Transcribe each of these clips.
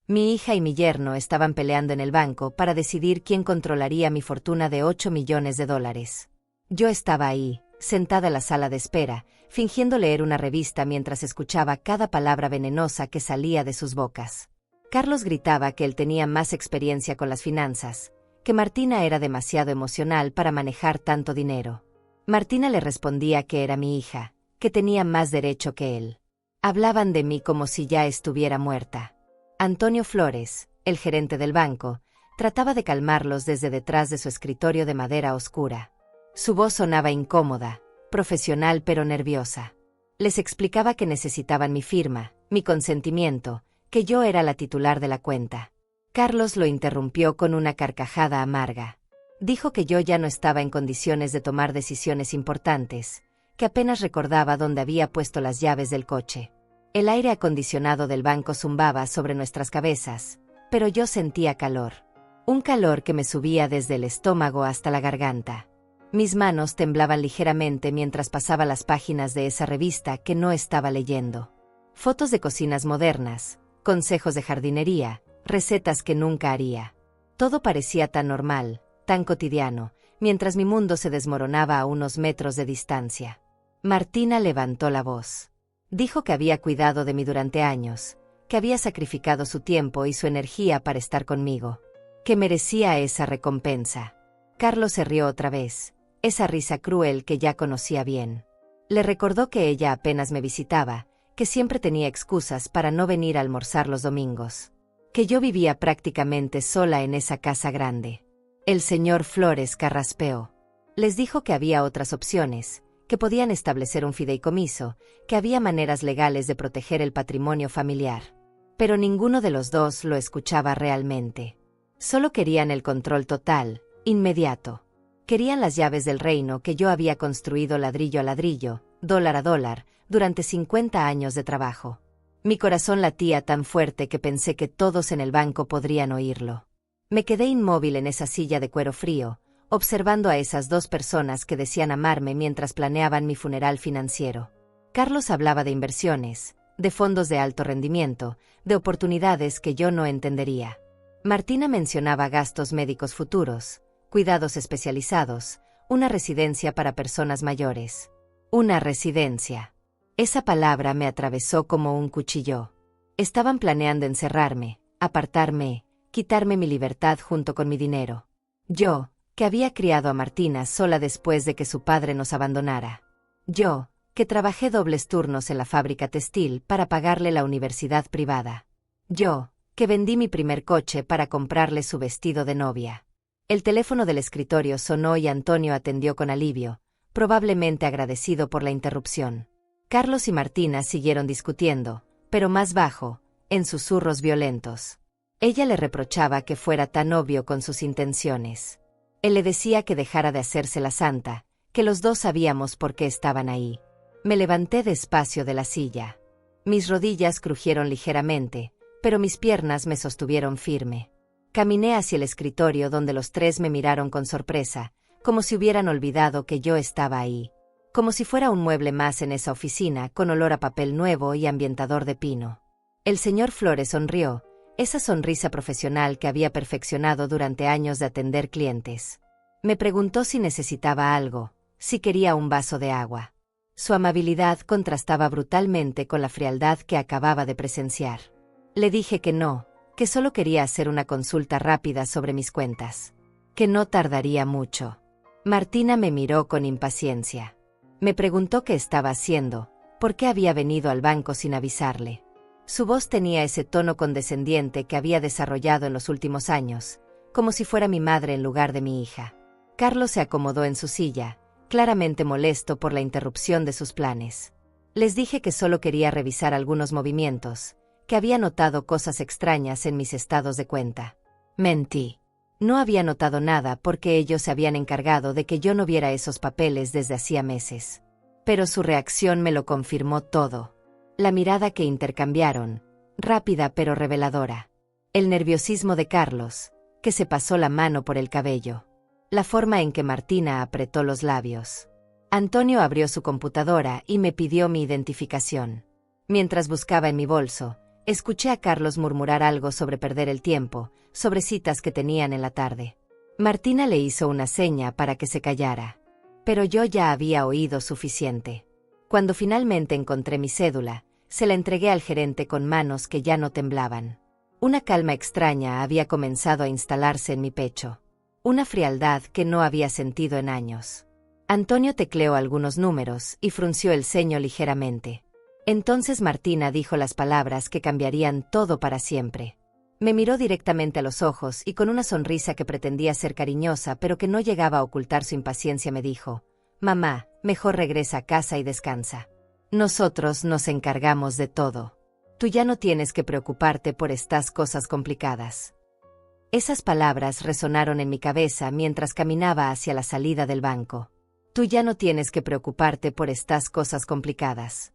Mi hija y mi yerno estaban peleando en el banco para decidir quién controlaría mi fortuna de $8 millones. Yo estaba ahí, sentada en la sala de espera, fingiendo leer una revista mientras escuchaba cada palabra venenosa que salía de sus bocas. Carlos gritaba que él tenía más experiencia con las finanzas, que Martina era demasiado emocional para manejar tanto dinero. Martina le respondía que era mi hija, que tenía más derecho que él. Hablaban de mí como si ya estuviera muerta. Antonio Flores, el gerente del banco, trataba de calmarlos desde detrás de su escritorio de madera oscura. Su voz sonaba incómoda, profesional pero nerviosa. Les explicaba que necesitaban mi firma, mi consentimiento, que yo era la titular de la cuenta. Carlos lo interrumpió con una carcajada amarga. Dijo que yo ya no estaba en condiciones de tomar decisiones importantes, que apenas recordaba dónde había puesto las llaves del coche. El aire acondicionado del banco zumbaba sobre nuestras cabezas, pero yo sentía calor. Un calor que me subía desde el estómago hasta la garganta. Mis manos temblaban ligeramente mientras pasaba las páginas de esa revista que no estaba leyendo. Fotos de cocinas modernas, consejos de jardinería, recetas que nunca haría. Todo parecía tan normal, tan cotidiano, mientras mi mundo se desmoronaba a unos metros de distancia. Martina levantó la voz. Dijo que había cuidado de mí durante años, que había sacrificado su tiempo y su energía para estar conmigo, que merecía esa recompensa. Carlos se rió otra vez, esa risa cruel que ya conocía bien. Le recordó que ella apenas me visitaba, que siempre tenía excusas para no venir a almorzar los domingos, que yo vivía prácticamente sola en esa casa grande. El señor Flores carraspeó. Les dijo que había otras opciones, que podían establecer un fideicomiso, que había maneras legales de proteger el patrimonio familiar. Pero ninguno de los dos lo escuchaba realmente. Solo querían el control total, inmediato. Querían las llaves del reino que yo había construido ladrillo a ladrillo, dólar a dólar, durante 50 años de trabajo. Mi corazón latía tan fuerte que pensé que todos en el banco podrían oírlo. Me quedé inmóvil en esa silla de cuero frío, observando a esas dos personas que decían amarme mientras planeaban mi funeral financiero. Carlos hablaba de inversiones, de fondos de alto rendimiento, de oportunidades que yo no entendería. Martina mencionaba gastos médicos futuros, cuidados especializados, una residencia para personas mayores. Una residencia. Esa palabra me atravesó como un cuchillo. Estaban planeando encerrarme, apartarme, quitarme mi libertad junto con mi dinero. Yo, que había criado a Martina sola después de que su padre nos abandonara. Yo, que trabajé dobles turnos en la fábrica textil para pagarle la universidad privada. Yo, que vendí mi primer coche para comprarle su vestido de novia. El teléfono del escritorio sonó y Antonio atendió con alivio, probablemente agradecido por la interrupción. Carlos y Martina siguieron discutiendo, pero más bajo, en susurros violentos. Ella le reprochaba que fuera tan obvio con sus intenciones. Él le decía que dejara de hacerse la santa, que los dos sabíamos por qué estaban ahí. Me levanté despacio de la silla. Mis rodillas crujieron ligeramente, pero mis piernas me sostuvieron firme. Caminé hacia el escritorio donde los tres me miraron con sorpresa, como si hubieran olvidado que yo estaba ahí. Como si fuera un mueble más en esa oficina con olor a papel nuevo y ambientador de pino. El señor Flores sonrió, esa sonrisa profesional que había perfeccionado durante años de atender clientes. Me preguntó si necesitaba algo, si quería un vaso de agua. Su amabilidad contrastaba brutalmente con la frialdad que acababa de presenciar. Le dije que no, que solo quería hacer una consulta rápida sobre mis cuentas. Que no tardaría mucho. Martina me miró con impaciencia. Me preguntó qué estaba haciendo, por qué había venido al banco sin avisarle. Su voz tenía ese tono condescendiente que había desarrollado en los últimos años, como si fuera mi madre en lugar de mi hija. Carlos se acomodó en su silla, claramente molesto por la interrupción de sus planes. Les dije que solo quería revisar algunos movimientos, que había notado cosas extrañas en mis estados de cuenta. Mentí. No había notado nada porque ellos se habían encargado de que yo no viera esos papeles desde hacía meses. Pero su reacción me lo confirmó todo. La mirada que intercambiaron, rápida pero reveladora. El nerviosismo de Carlos, que se pasó la mano por el cabello. La forma en que Martina apretó los labios. Antonio abrió su computadora y me pidió mi identificación. Mientras buscaba en mi bolso, Escuché a Carlos murmurar algo sobre perder el tiempo, sobre citas que tenían en la tarde. Martina le hizo una seña para que se callara. Pero yo ya había oído suficiente. Cuando finalmente encontré mi cédula, se la entregué al gerente con manos que ya no temblaban. Una calma extraña había comenzado a instalarse en mi pecho. Una frialdad que no había sentido en años. Antonio tecleó algunos números y frunció el ceño ligeramente. Entonces Martina dijo las palabras que cambiarían todo para siempre. Me miró directamente a los ojos y con una sonrisa que pretendía ser cariñosa pero que no llegaba a ocultar su impaciencia me dijo: «Mamá, mejor regresa a casa y descansa. Nosotros nos encargamos de todo. Tú ya no tienes que preocuparte por estas cosas complicadas». Esas palabras resonaron en mi cabeza mientras caminaba hacia la salida del banco. Tú ya no tienes que preocuparte por estas cosas complicadas.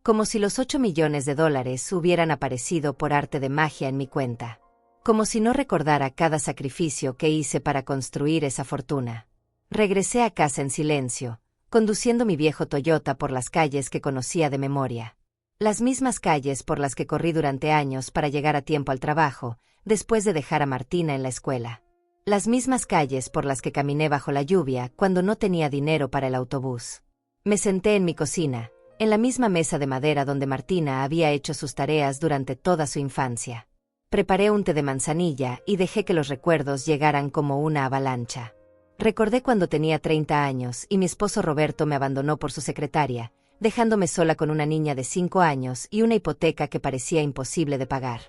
Como si los 8 millones de dólares hubieran aparecido por arte de magia en mi cuenta. Como si no recordara cada sacrificio que hice para construir esa fortuna. Regresé a casa en silencio, conduciendo mi viejo Toyota por las calles que conocía de memoria. Las mismas calles por las que corrí durante años para llegar a tiempo al trabajo, después de dejar a Martina en la escuela. Las mismas calles por las que caminé bajo la lluvia cuando no tenía dinero para el autobús. Me senté en mi cocina, en la misma mesa de madera donde Martina había hecho sus tareas durante toda su infancia. Preparé un té de manzanilla y dejé que los recuerdos llegaran como una avalancha. Recordé cuando tenía 30 años y mi esposo Roberto me abandonó por su secretaria, dejándome sola con una niña de 5 años y una hipoteca que parecía imposible de pagar.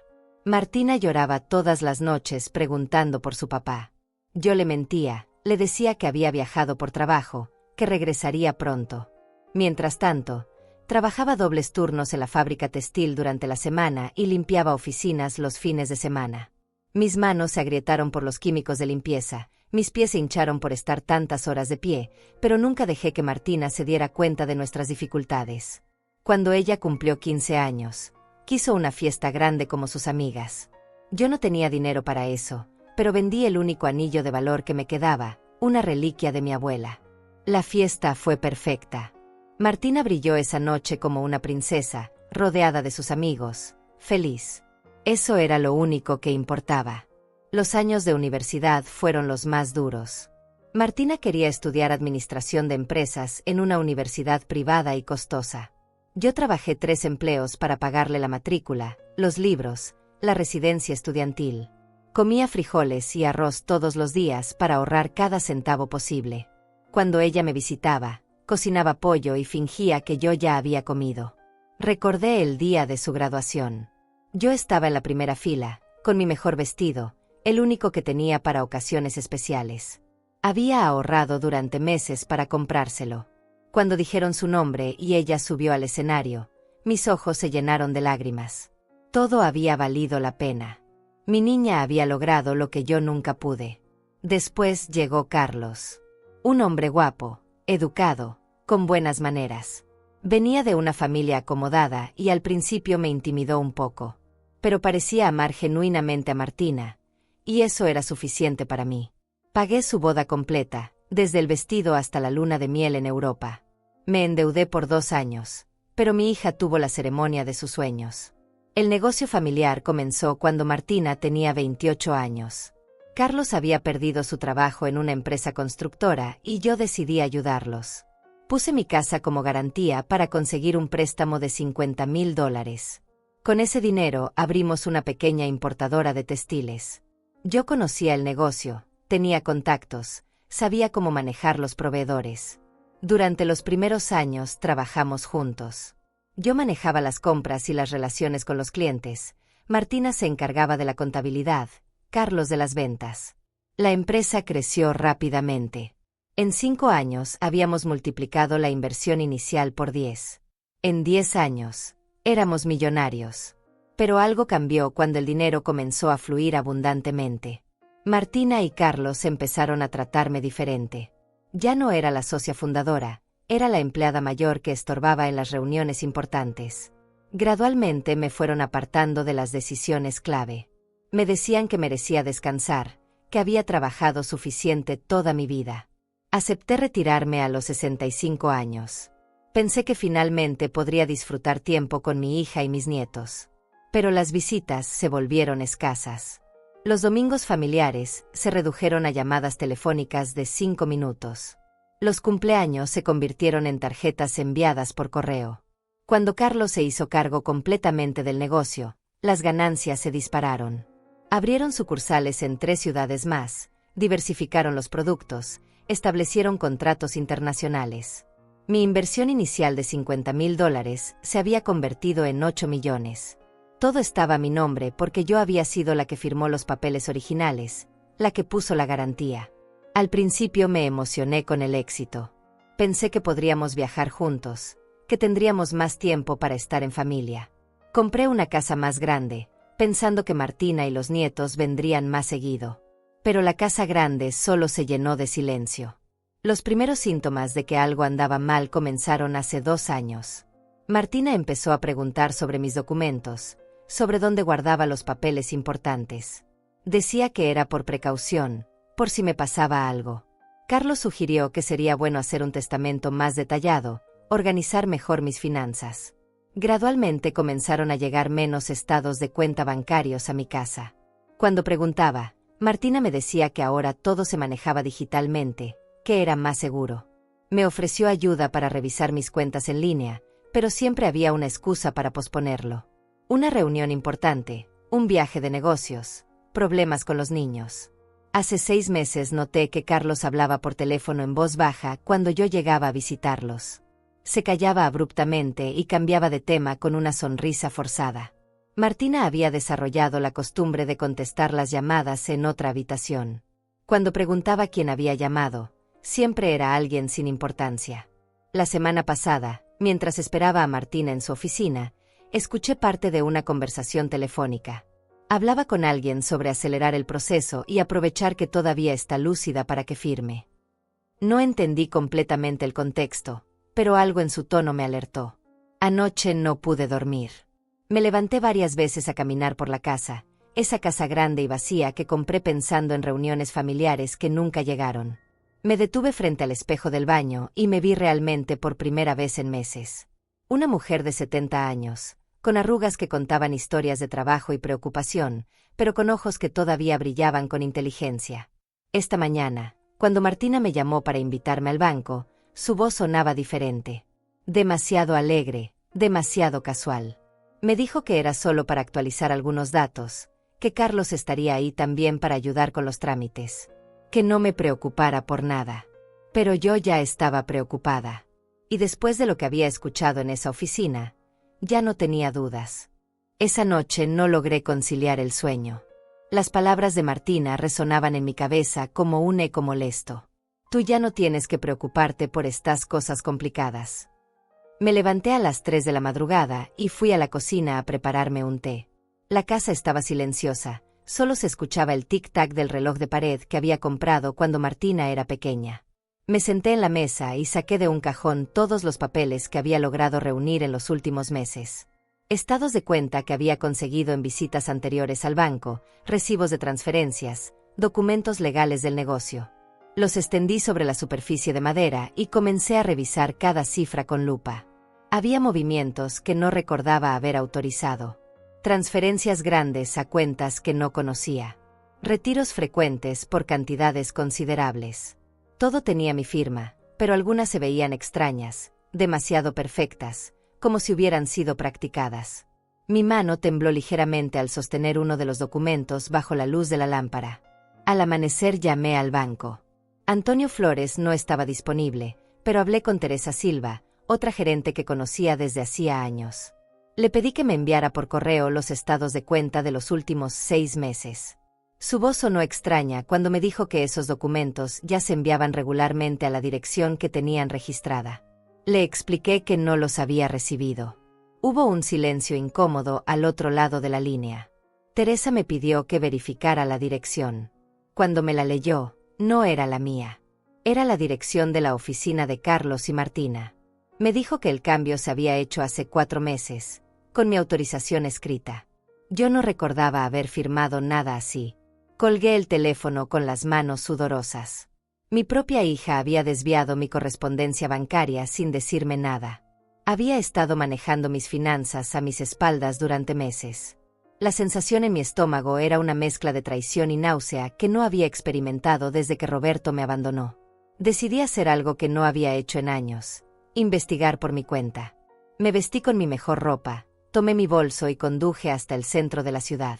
Martina lloraba todas las noches preguntando por su papá. Yo le mentía, le decía que había viajado por trabajo, que regresaría pronto. Mientras tanto, trabajaba dobles turnos en la fábrica textil durante la semana y limpiaba oficinas los fines de semana. Mis manos se agrietaron por los químicos de limpieza, mis pies se hincharon por estar tantas horas de pie, pero nunca dejé que Martina se diera cuenta de nuestras dificultades. Cuando ella cumplió 15 años, quiso una fiesta grande como sus amigas. Yo no tenía dinero para eso, pero vendí el único anillo de valor que me quedaba, una reliquia de mi abuela. La fiesta fue perfecta. Martina brilló esa noche como una princesa, rodeada de sus amigos, feliz. Eso era lo único que importaba. Los años de universidad fueron los más duros. Martina quería estudiar administración de empresas en una universidad privada y costosa. Yo trabajé 3 empleos para pagarle la matrícula, los libros, la residencia estudiantil. Comía frijoles y arroz todos los días para ahorrar cada centavo posible. Cuando ella me visitaba, cocinaba pollo y fingía que yo ya había comido. Recordé el día de su graduación. Yo estaba en la primera fila, con mi mejor vestido, el único que tenía para ocasiones especiales. Había ahorrado durante meses para comprárselo. Cuando dijeron su nombre y ella subió al escenario, mis ojos se llenaron de lágrimas. Todo había valido la pena. Mi niña había logrado lo que yo nunca pude. Después llegó Carlos. Un hombre guapo, educado, con buenas maneras. Venía de una familia acomodada y al principio me intimidó un poco. Pero parecía amar genuinamente a Martina, y eso era suficiente para mí. Pagué su boda completa, desde el vestido hasta la luna de miel en Europa. Me endeudé por 2 años, pero mi hija tuvo la ceremonia de sus sueños. El negocio familiar comenzó cuando Martina tenía 28 años. Carlos había perdido su trabajo en una empresa constructora y yo decidí ayudarlos. Puse mi casa como garantía para conseguir un préstamo de $50,000. Con ese dinero abrimos una pequeña importadora de textiles. Yo conocía el negocio, tenía contactos, sabía cómo manejar los proveedores. Durante los primeros años trabajamos juntos. Yo manejaba las compras y las relaciones con los clientes. Martina se encargaba de la contabilidad, Carlos de las ventas. La empresa creció rápidamente. En 5 años habíamos multiplicado la inversión inicial por 10. En 10 años, éramos millonarios. Pero algo cambió cuando el dinero comenzó a fluir abundantemente. Martina y Carlos empezaron a tratarme diferente. Ya no era la socia fundadora, era la empleada mayor que estorbaba en las reuniones importantes. Gradualmente me fueron apartando de las decisiones clave. Me decían que merecía descansar, que había trabajado suficiente toda mi vida. Acepté retirarme a los 65 años. Pensé que finalmente podría disfrutar tiempo con mi hija y mis nietos. Pero las visitas se volvieron escasas. Los domingos familiares se redujeron a llamadas telefónicas de 5 minutos. Los cumpleaños se convirtieron en tarjetas enviadas por correo. Cuando Carlos se hizo cargo completamente del negocio, las ganancias se dispararon. Abrieron sucursales en 3 ciudades más, diversificaron los productos, establecieron contratos internacionales. Mi inversión inicial de $50,000 se había convertido en 8 millones. Todo estaba a mi nombre porque yo había sido la que firmó los papeles originales, la que puso la garantía. Al principio me emocioné con el éxito. Pensé que podríamos viajar juntos, que tendríamos más tiempo para estar en familia. Compré una casa más grande, pensando que Martina y los nietos vendrían más seguido. Pero la casa grande solo se llenó de silencio. Los primeros síntomas de que algo andaba mal comenzaron hace 2 años. Martina empezó a preguntar sobre mis documentos, sobre dónde guardaba los papeles importantes. Decía que era por precaución, por si me pasaba algo. Carlos sugirió que sería bueno hacer un testamento más detallado, organizar mejor mis finanzas. Gradualmente comenzaron a llegar menos estados de cuenta bancarios a mi casa. Cuando preguntaba, Martina me decía que ahora todo se manejaba digitalmente, que era más seguro. Me ofreció ayuda para revisar mis cuentas en línea, pero siempre había una excusa para posponerlo. Una reunión importante, un viaje de negocios, problemas con los niños. Hace 6 meses noté que Carlos hablaba por teléfono en voz baja cuando yo llegaba a visitarlos. Se callaba abruptamente y cambiaba de tema con una sonrisa forzada. Martina había desarrollado la costumbre de contestar las llamadas en otra habitación. Cuando preguntaba quién había llamado, siempre era alguien sin importancia. La semana pasada, mientras esperaba a Martina en su oficina, escuché parte de una conversación telefónica. Hablaba con alguien sobre acelerar el proceso y aprovechar que todavía está lúcida para que firme. No entendí completamente el contexto, pero algo en su tono me alertó. Anoche no pude dormir. Me levanté varias veces a caminar por la casa, esa casa grande y vacía que compré pensando en reuniones familiares que nunca llegaron. Me detuve frente al espejo del baño y me vi realmente por primera vez en meses. Una mujer de 70 años, con arrugas que contaban historias de trabajo y preocupación, pero con ojos que todavía brillaban con inteligencia. Esta mañana, cuando Martina me llamó para invitarme al banco, su voz sonaba diferente. Demasiado alegre, demasiado casual. Me dijo que era solo para actualizar algunos datos, que Carlos estaría ahí también para ayudar con los trámites. Que no me preocupara por nada. Pero yo ya estaba preocupada. Y después de lo que había escuchado en esa oficina, ya no tenía dudas. Esa noche no logré conciliar el sueño. Las palabras de Martina resonaban en mi cabeza como un eco molesto. Tú ya no tienes que preocuparte por estas cosas complicadas. Me levanté a las 3 de la madrugada y fui a la cocina a prepararme un té. La casa estaba silenciosa, solo se escuchaba el tic-tac del reloj de pared que había comprado cuando Martina era pequeña. Me senté en la mesa y saqué de un cajón todos los papeles que había logrado reunir en los últimos meses. Estados de cuenta que había conseguido en visitas anteriores al banco, recibos de transferencias, documentos legales del negocio. Los extendí sobre la superficie de madera y comencé a revisar cada cifra con lupa. Había movimientos que no recordaba haber autorizado. Transferencias grandes a cuentas que no conocía. Retiros frecuentes por cantidades considerables. Todo tenía mi firma, pero algunas se veían extrañas, demasiado perfectas, como si hubieran sido practicadas. Mi mano tembló ligeramente al sostener uno de los documentos bajo la luz de la lámpara. Al amanecer llamé al banco. Antonio Flores no estaba disponible, pero hablé con Teresa Silva, otra gerente que conocía desde hacía años. Le pedí que me enviara por correo los estados de cuenta de los últimos 6 meses. Su voz sonó extraña cuando me dijo que esos documentos ya se enviaban regularmente a la dirección que tenían registrada. Le expliqué que no los había recibido. Hubo un silencio incómodo al otro lado de la línea. Teresa me pidió que verificara la dirección. Cuando me la leyó, no era la mía. Era la dirección de la oficina de Carlos y Martina. Me dijo que el cambio se había hecho hace 4 meses, con mi autorización escrita. Yo no recordaba haber firmado nada así. Colgué el teléfono con las manos sudorosas. Mi propia hija había desviado mi correspondencia bancaria sin decirme nada. Había estado manejando mis finanzas a mis espaldas durante meses. La sensación en mi estómago era una mezcla de traición y náusea que no había experimentado desde que Roberto me abandonó. Decidí hacer algo que no había hecho en años: investigar por mi cuenta. Me vestí con mi mejor ropa, tomé mi bolso y conduje hasta el centro de la ciudad.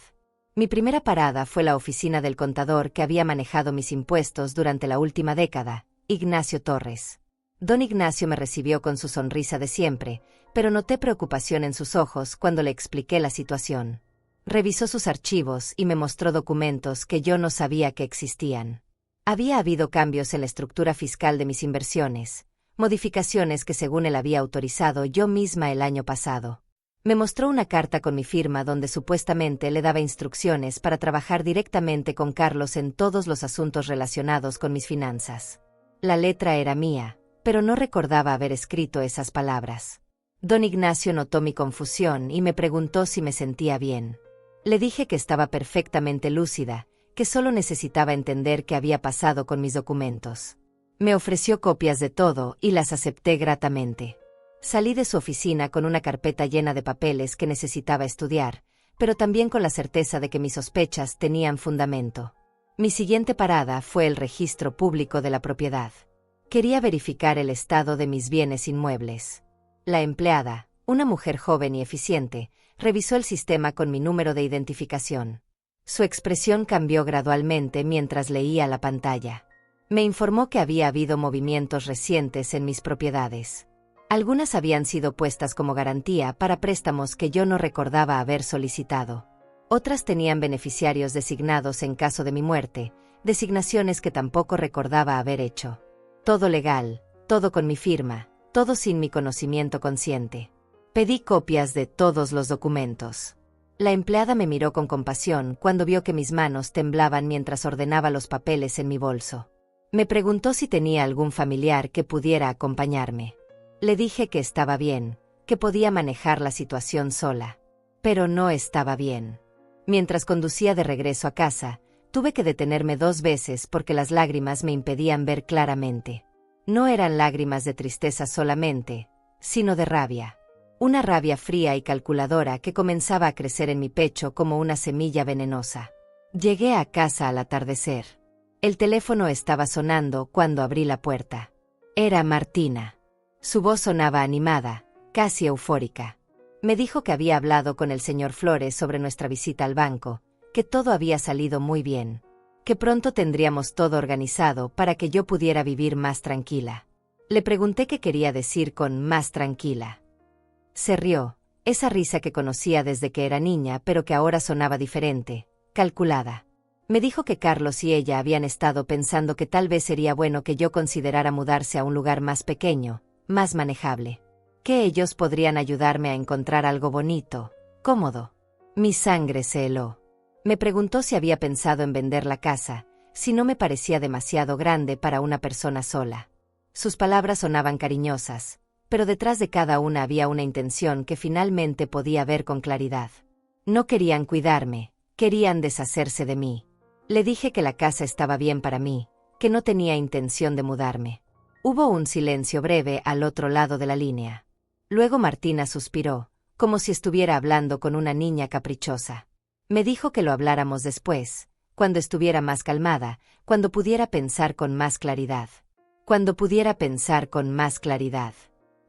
Mi primera parada fue la oficina del contador que había manejado mis impuestos durante la última década, Ignacio Torres. Don Ignacio me recibió con su sonrisa de siempre, pero noté preocupación en sus ojos cuando le expliqué la situación. Revisó sus archivos y me mostró documentos que yo no sabía que existían. Había habido cambios en la estructura fiscal de mis inversiones, modificaciones que según él había autorizado yo misma el año pasado. Me mostró una carta con mi firma donde supuestamente le daba instrucciones para trabajar directamente con Carlos en todos los asuntos relacionados con mis finanzas. La letra era mía, pero no recordaba haber escrito esas palabras. Don Ignacio notó mi confusión y me preguntó si me sentía bien. Le dije que estaba perfectamente lúcida, que solo necesitaba entender qué había pasado con mis documentos. Me ofreció copias de todo y las acepté gratamente. Salí de su oficina con una carpeta llena de papeles que necesitaba estudiar, pero también con la certeza de que mis sospechas tenían fundamento. Mi siguiente parada fue el registro público de la propiedad. Quería verificar el estado de mis bienes inmuebles. La empleada, una mujer joven y eficiente, revisó el sistema con mi número de identificación. Su expresión cambió gradualmente mientras leía la pantalla. Me informó que había habido movimientos recientes en mis propiedades. Algunas habían sido puestas como garantía para préstamos que yo no recordaba haber solicitado. Otras tenían beneficiarios designados en caso de mi muerte, designaciones que tampoco recordaba haber hecho. Todo legal, todo con mi firma, todo sin mi conocimiento consciente. Pedí copias de todos los documentos. La empleada me miró con compasión cuando vio que mis manos temblaban mientras ordenaba los papeles en mi bolso. Me preguntó si tenía algún familiar que pudiera acompañarme. Le dije que estaba bien, que podía manejar la situación sola. Pero no estaba bien. Mientras conducía de regreso a casa, tuve que detenerme 2 veces porque las lágrimas me impedían ver claramente. No eran lágrimas de tristeza solamente, sino de rabia. Una rabia fría y calculadora que comenzaba a crecer en mi pecho como una semilla venenosa. Llegué a casa al atardecer. El teléfono estaba sonando cuando abrí la puerta. Era Martina. Su voz sonaba animada, casi eufórica. Me dijo que había hablado con el señor Flores sobre nuestra visita al banco, que todo había salido muy bien, que pronto tendríamos todo organizado para que yo pudiera vivir más tranquila. Le pregunté qué quería decir con más tranquila. Se rió, esa risa que conocía desde que era niña pero que ahora sonaba diferente, calculada. Me dijo que Carlos y ella habían estado pensando que tal vez sería bueno que yo considerara mudarse a un lugar más pequeño, más manejable. Que ellos podrían ayudarme a encontrar algo bonito, cómodo. Mi sangre se heló. Me preguntó si había pensado en vender la casa, si no me parecía demasiado grande para una persona sola. Sus palabras sonaban cariñosas, pero detrás de cada una había una intención que finalmente podía ver con claridad. No querían cuidarme, querían deshacerse de mí. Le dije que la casa estaba bien para mí, que no tenía intención de mudarme. Hubo un silencio breve al otro lado de la línea. Luego Martina suspiró, como si estuviera hablando con una niña caprichosa. Me dijo que lo habláramos después, cuando estuviera más calmada, cuando pudiera pensar con más claridad. Cuando pudiera pensar con más claridad.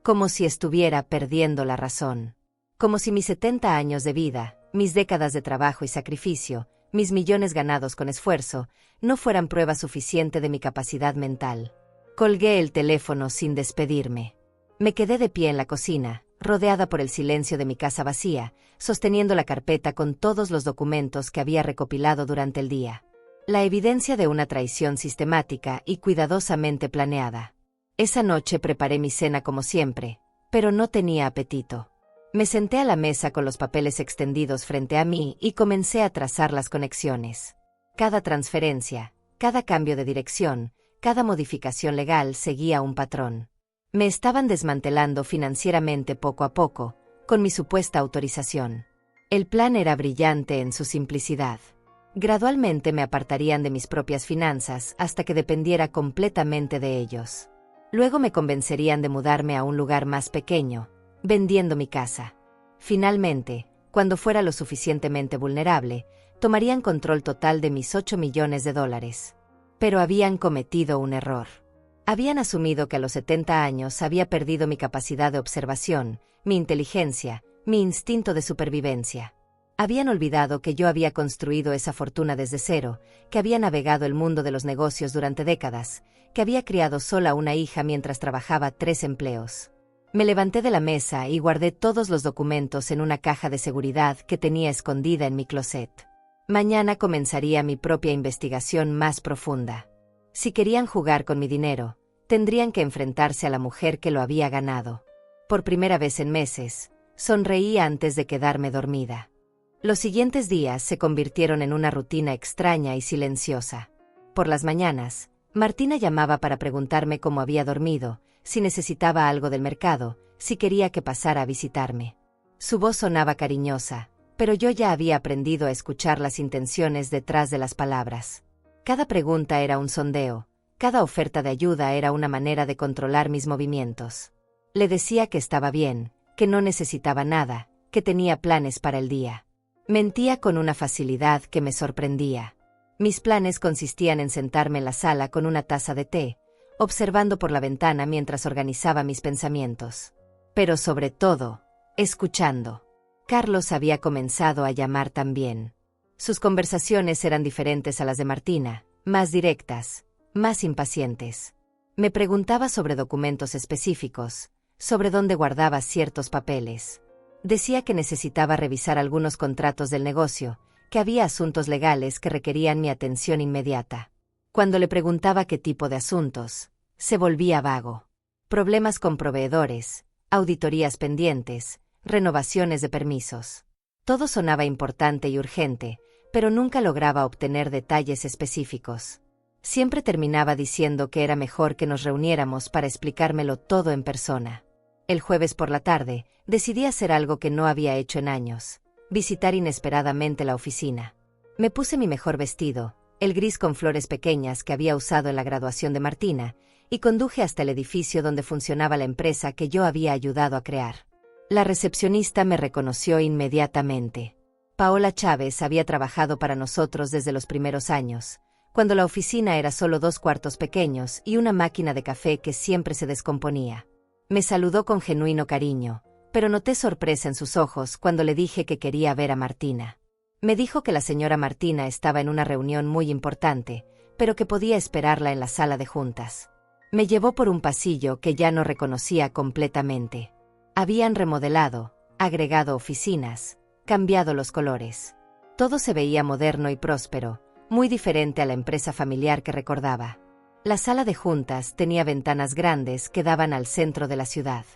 Como si estuviera perdiendo la razón. Como si mis 70 años de vida, mis décadas de trabajo y sacrificio, mis millones ganados con esfuerzo, no fueran prueba suficiente de mi capacidad mental. Colgué el teléfono sin despedirme. Me quedé de pie en la cocina, rodeada por el silencio de mi casa vacía, sosteniendo la carpeta con todos los documentos que había recopilado durante el día. La evidencia de una traición sistemática y cuidadosamente planeada. Esa noche preparé mi cena como siempre, pero no tenía apetito. Me senté a la mesa con los papeles extendidos frente a mí y comencé a trazar las conexiones. Cada transferencia, cada cambio de dirección, cada modificación legal seguía un patrón. Me estaban desmantelando financieramente poco a poco, con mi supuesta autorización. El plan era brillante en su simplicidad. Gradualmente me apartarían de mis propias finanzas hasta que dependiera completamente de ellos. Luego me convencerían de mudarme a un lugar más pequeño, vendiendo mi casa. Finalmente, Cuando fuera lo suficientemente vulnerable, tomarían control total de mis 8 millones de dólares. Pero habían cometido un error. Habían asumido que a los 70 años había perdido mi capacidad de observación, mi inteligencia, mi instinto de supervivencia. Habían olvidado que yo había construido esa fortuna desde cero, que había navegado el mundo de los negocios durante décadas, que había criado sola una hija mientras trabajaba 3 empleos. Me levanté de la mesa y guardé todos los documentos en una caja de seguridad que tenía escondida en mi closet. Mañana comenzaría mi propia investigación más profunda. Si querían jugar con mi dinero, tendrían que enfrentarse a la mujer que lo había ganado. Por primera vez en meses, sonreí antes de quedarme dormida. Los siguientes días se convirtieron en una rutina extraña y silenciosa. Por las mañanas, Martina llamaba para preguntarme cómo había dormido, si necesitaba algo del mercado, si quería que pasara a visitarme. Su voz sonaba cariñosa, pero yo ya había aprendido a escuchar las intenciones detrás de las palabras. Cada pregunta era un sondeo, cada oferta de ayuda era una manera de controlar mis movimientos. Le decía que estaba bien, que no necesitaba nada, que tenía planes para el día. Mentía con una facilidad que me sorprendía. Mis planes consistían en sentarme en la sala con una taza de té, observando por la ventana mientras organizaba mis pensamientos. Pero sobre todo, escuchando. Carlos había comenzado a llamar también. Sus conversaciones eran diferentes a las de Martina, más directas, más impacientes. Me preguntaba sobre documentos específicos, sobre dónde guardaba ciertos papeles. Decía que necesitaba revisar algunos contratos del negocio, que había asuntos legales que requerían mi atención inmediata. Cuando le preguntaba qué tipo de asuntos, se volvía vago. Problemas con proveedores, auditorías pendientes, renovaciones de permisos. Todo sonaba importante y urgente, pero nunca lograba obtener detalles específicos. Siempre terminaba diciendo que era mejor que nos reuniéramos para explicármelo todo en persona. El jueves por la tarde, decidí hacer algo que no había hecho en años: visitar inesperadamente la oficina. Me puse mi mejor vestido, el gris con flores pequeñas que había usado en la graduación de Martina, y conduje hasta el edificio donde funcionaba la empresa que yo había ayudado a crear. La recepcionista me reconoció inmediatamente. Paola Chávez había trabajado para nosotros desde los primeros años, cuando la oficina era solo 2 cuartos pequeños y una máquina de café que siempre se descomponía. Me saludó con genuino cariño, pero noté sorpresa en sus ojos cuando le dije que quería ver a Martina. Me dijo que la señora Martina estaba en una reunión muy importante, pero que podía esperarla en la sala de juntas. Me llevó por un pasillo que ya no reconocía completamente. Habían remodelado, agregado oficinas, cambiado los colores. Todo se veía moderno y próspero, muy diferente a la empresa familiar que recordaba. La sala de juntas tenía ventanas grandes que daban al centro de la ciudad.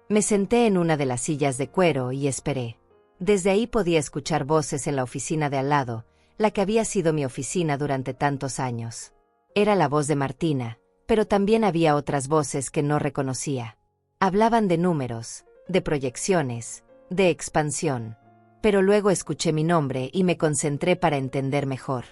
Me senté en una de las sillas de cuero y esperé. Desde ahí podía escuchar voces en la oficina de al lado, la que había sido mi oficina durante tantos años. Era la voz de Martina, pero también había otras voces que no reconocía. Hablaban de números, de proyecciones, de expansión. Pero luego escuché mi nombre y me concentré para entender mejor.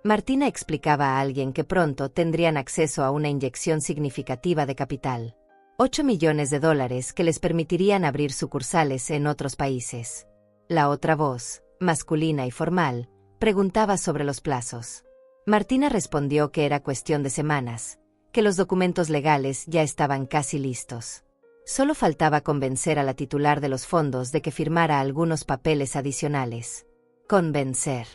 Martina explicaba a alguien que pronto tendrían acceso a una inyección significativa de capital. 8 millones de dólares que les permitirían abrir sucursales en otros países. La otra voz, masculina y formal, preguntaba sobre los plazos. Martina respondió que era cuestión de semanas, que los documentos legales ya estaban casi listos. Solo faltaba convencer a la titular de los fondos de que firmara algunos papeles adicionales. Convencer.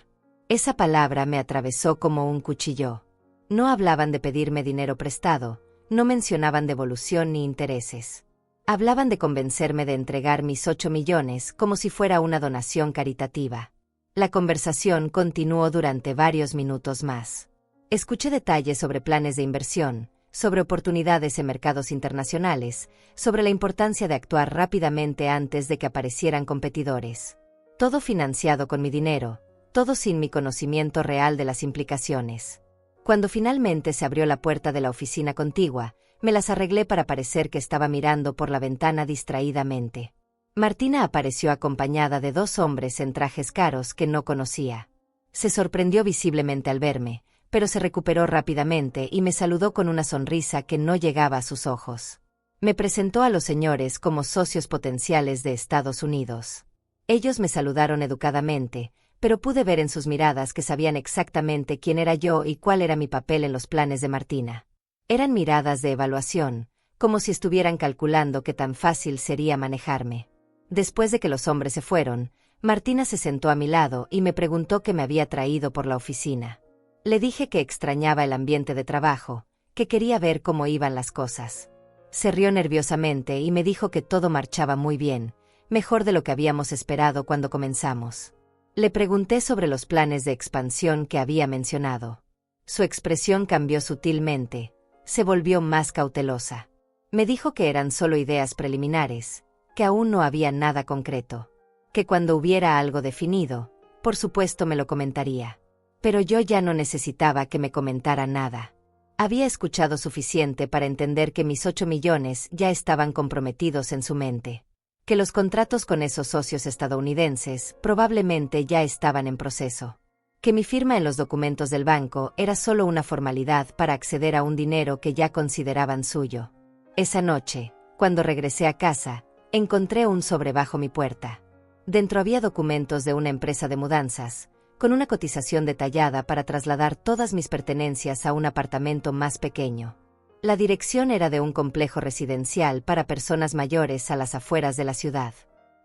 Esa palabra me atravesó como un cuchillo. No hablaban de pedirme dinero prestado, no mencionaban devolución ni intereses. Hablaban de convencerme de entregar mis 8 millones como si fuera una donación caritativa. La conversación continuó durante varios minutos más. Escuché detalles sobre planes de inversión, sobre oportunidades en mercados internacionales, sobre la importancia de actuar rápidamente antes de que aparecieran competidores. Todo financiado con mi dinero, todo sin mi conocimiento real de las implicaciones. Cuando finalmente se abrió la puerta de la oficina contigua, me las arreglé para parecer que estaba mirando por la ventana distraídamente. Martina apareció acompañada de 2 hombres en trajes caros que no conocía. Se sorprendió visiblemente al verme, pero se recuperó rápidamente y me saludó con una sonrisa que no llegaba a sus ojos. Me presentó a los señores como socios potenciales de Estados Unidos. Ellos me saludaron educadamente, pero pude ver en sus miradas que sabían exactamente quién era yo y cuál era mi papel en los planes de Martina. Eran miradas de evaluación, como si estuvieran calculando qué tan fácil sería manejarme. Después de que los hombres se fueron, Martina se sentó a mi lado y me preguntó qué me había traído por la oficina. Le dije que extrañaba el ambiente de trabajo, que quería ver cómo iban las cosas. Se rió nerviosamente y me dijo que todo marchaba muy bien, mejor de lo que habíamos esperado cuando comenzamos. Le pregunté sobre los planes de expansión que había mencionado. Su expresión cambió sutilmente, se volvió más cautelosa. Me dijo que eran solo ideas preliminares, que aún no había nada concreto, que cuando hubiera algo definido, por supuesto me lo comentaría. Pero yo ya no necesitaba que me comentara nada. Había escuchado suficiente para entender que mis 8 millones ya estaban comprometidos en su mente, que los contratos con esos socios estadounidenses probablemente ya estaban en proceso, que mi firma en los documentos del banco era solo una formalidad para acceder a un dinero que ya consideraban suyo. Esa noche, cuando regresé a casa, encontré un sobre bajo mi puerta. Dentro había documentos de una empresa de mudanzas, con una cotización detallada para trasladar todas mis pertenencias a un apartamento más pequeño. La dirección era de un complejo residencial para personas mayores a las afueras de la ciudad.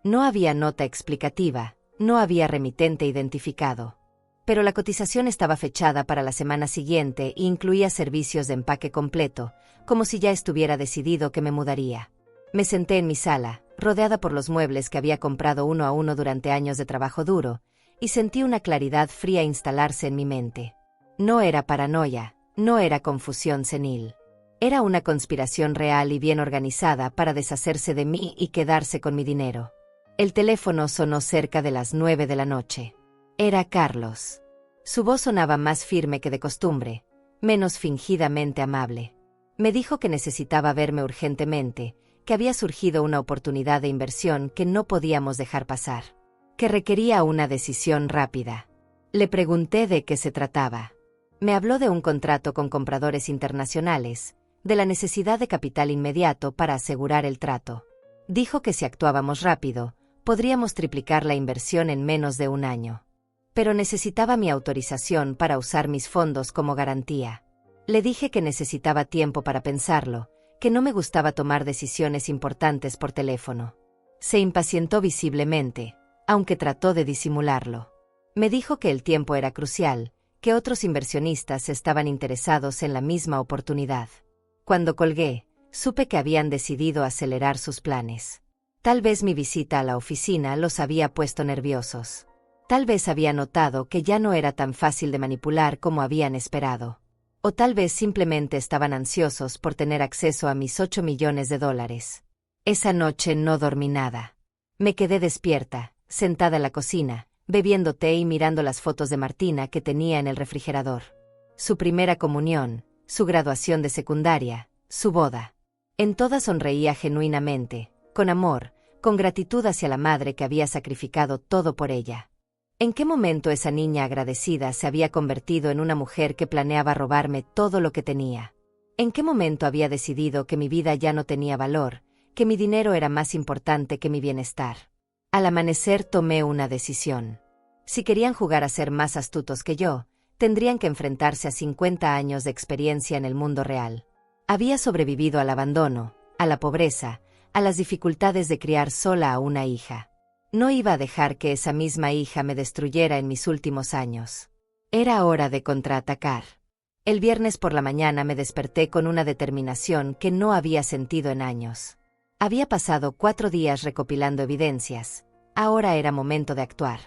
No había nota explicativa, no había remitente identificado. Pero la cotización estaba fechada para la semana siguiente e incluía servicios de empaque completo, como si ya estuviera decidido que me mudaría. Me senté en mi sala, rodeada por los muebles que había comprado uno a uno durante años de trabajo duro, y sentí una claridad fría instalarse en mi mente. No era paranoia, no era confusión senil. Era una conspiración real y bien organizada para deshacerse de mí y quedarse con mi dinero. El teléfono sonó cerca de las 9 de la noche. Era Carlos. Su voz sonaba más firme que de costumbre, menos fingidamente amable. Me dijo que necesitaba verme urgentemente, que había surgido una oportunidad de inversión que no podíamos dejar pasar, que requería una decisión rápida. Le pregunté de qué se trataba. Me habló de un contrato con compradores internacionales, de la necesidad de capital inmediato para asegurar el trato. Dijo que si actuábamos rápido, podríamos triplicar la inversión en menos de un año. Pero necesitaba mi autorización para usar mis fondos como garantía. Le dije que necesitaba tiempo para pensarlo, que no me gustaba tomar decisiones importantes por teléfono. Se impacientó visiblemente, aunque trató de disimularlo. Me dijo que el tiempo era crucial, que otros inversionistas estaban interesados en la misma oportunidad. Cuando colgué, supe que habían decidido acelerar sus planes. Tal vez mi visita a la oficina los había puesto nerviosos. Tal vez había notado que ya no era tan fácil de manipular como habían esperado. O tal vez simplemente estaban ansiosos por tener acceso a mis 8 millones de dólares. Esa noche no dormí nada. Me quedé despierta, sentada en la cocina, bebiendo té y mirando las fotos de Martina que tenía en el refrigerador. Su primera comunión, su graduación de secundaria, su boda. En todas sonreía genuinamente, con amor, con gratitud hacia la madre que había sacrificado todo por ella. ¿En qué momento esa niña agradecida se había convertido en una mujer que planeaba robarme todo lo que tenía? ¿En qué momento había decidido que mi vida ya no tenía valor, que mi dinero era más importante que mi bienestar? Al amanecer tomé una decisión. Si querían jugar a ser más astutos que yo, tendrían que enfrentarse a 50 años de experiencia en el mundo real. Había sobrevivido al abandono, a la pobreza, a las dificultades de criar sola a una hija. No iba a dejar que esa misma hija me destruyera en mis últimos años. Era hora de contraatacar. El viernes por la mañana me desperté con una determinación que no había sentido en años. Había pasado 4 días recopilando evidencias. Ahora era momento de actuar.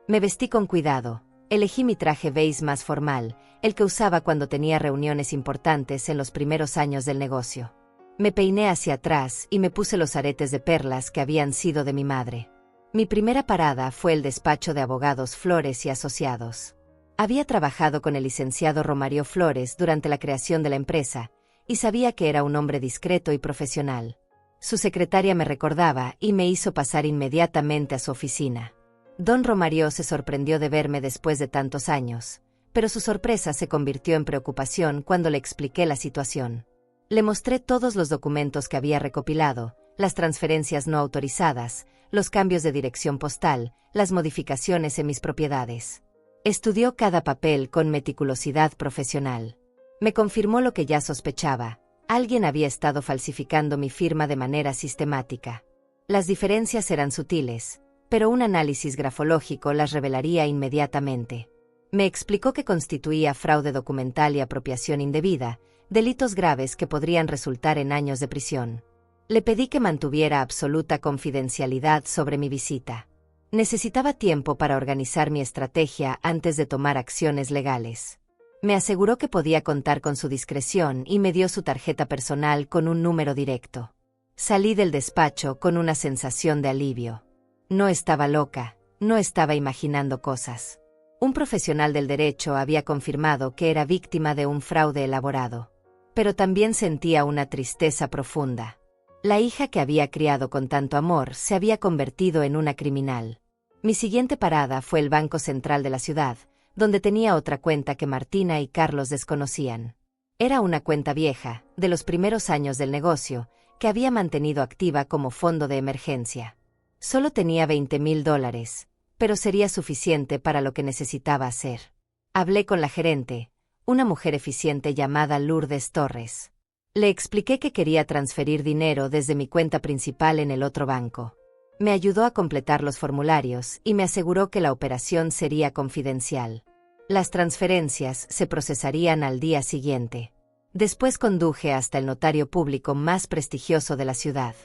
Me vestí con cuidado. Elegí mi traje beige más formal, el que usaba cuando tenía reuniones importantes en los primeros años del negocio. Me peiné hacia atrás y me puse los aretes de perlas que habían sido de mi madre. Mi primera parada fue el despacho de abogados Flores y Asociados. Había trabajado con el licenciado Romario Flores durante la creación de la empresa, y sabía que era un hombre discreto y profesional. Su secretaria me recordaba y me hizo pasar inmediatamente a su oficina. Don Romario se sorprendió de verme después de tantos años, pero su sorpresa se convirtió en preocupación cuando le expliqué la situación. Le mostré todos los documentos que había recopilado, las transferencias no autorizadas, los cambios de dirección postal, las modificaciones en mis propiedades. Estudió cada papel con meticulosidad profesional. Me confirmó lo que ya sospechaba: alguien había estado falsificando mi firma de manera sistemática. Las diferencias eran sutiles, pero un análisis grafológico las revelaría inmediatamente. Me explicó que constituía fraude documental y apropiación indebida, delitos graves que podrían resultar en años de prisión. Le pedí que mantuviera absoluta confidencialidad sobre mi visita. Necesitaba tiempo para organizar mi estrategia antes de tomar acciones legales. Me aseguró que podía contar con su discreción y me dio su tarjeta personal con un número directo. Salí del despacho con una sensación de alivio. No estaba loca, no estaba imaginando cosas. Un profesional del derecho había confirmado que era víctima de un fraude elaborado. Pero también sentía una tristeza profunda. La hija que había criado con tanto amor se había convertido en una criminal. Mi siguiente parada fue el Banco Central de la ciudad, donde tenía otra cuenta que Martina y Carlos desconocían. Era una cuenta vieja, de los primeros años del negocio, que había mantenido activa como fondo de emergencia. Solo tenía $20,000, pero sería suficiente para lo que necesitaba hacer. Hablé con la gerente, una mujer eficiente llamada Lourdes Torres. Le expliqué que quería transferir dinero desde mi cuenta principal en el otro banco. Me ayudó a completar los formularios y me aseguró que la operación sería confidencial. Las transferencias se procesarían al día siguiente. Después conduje hasta el notario público más prestigioso de la ciudad.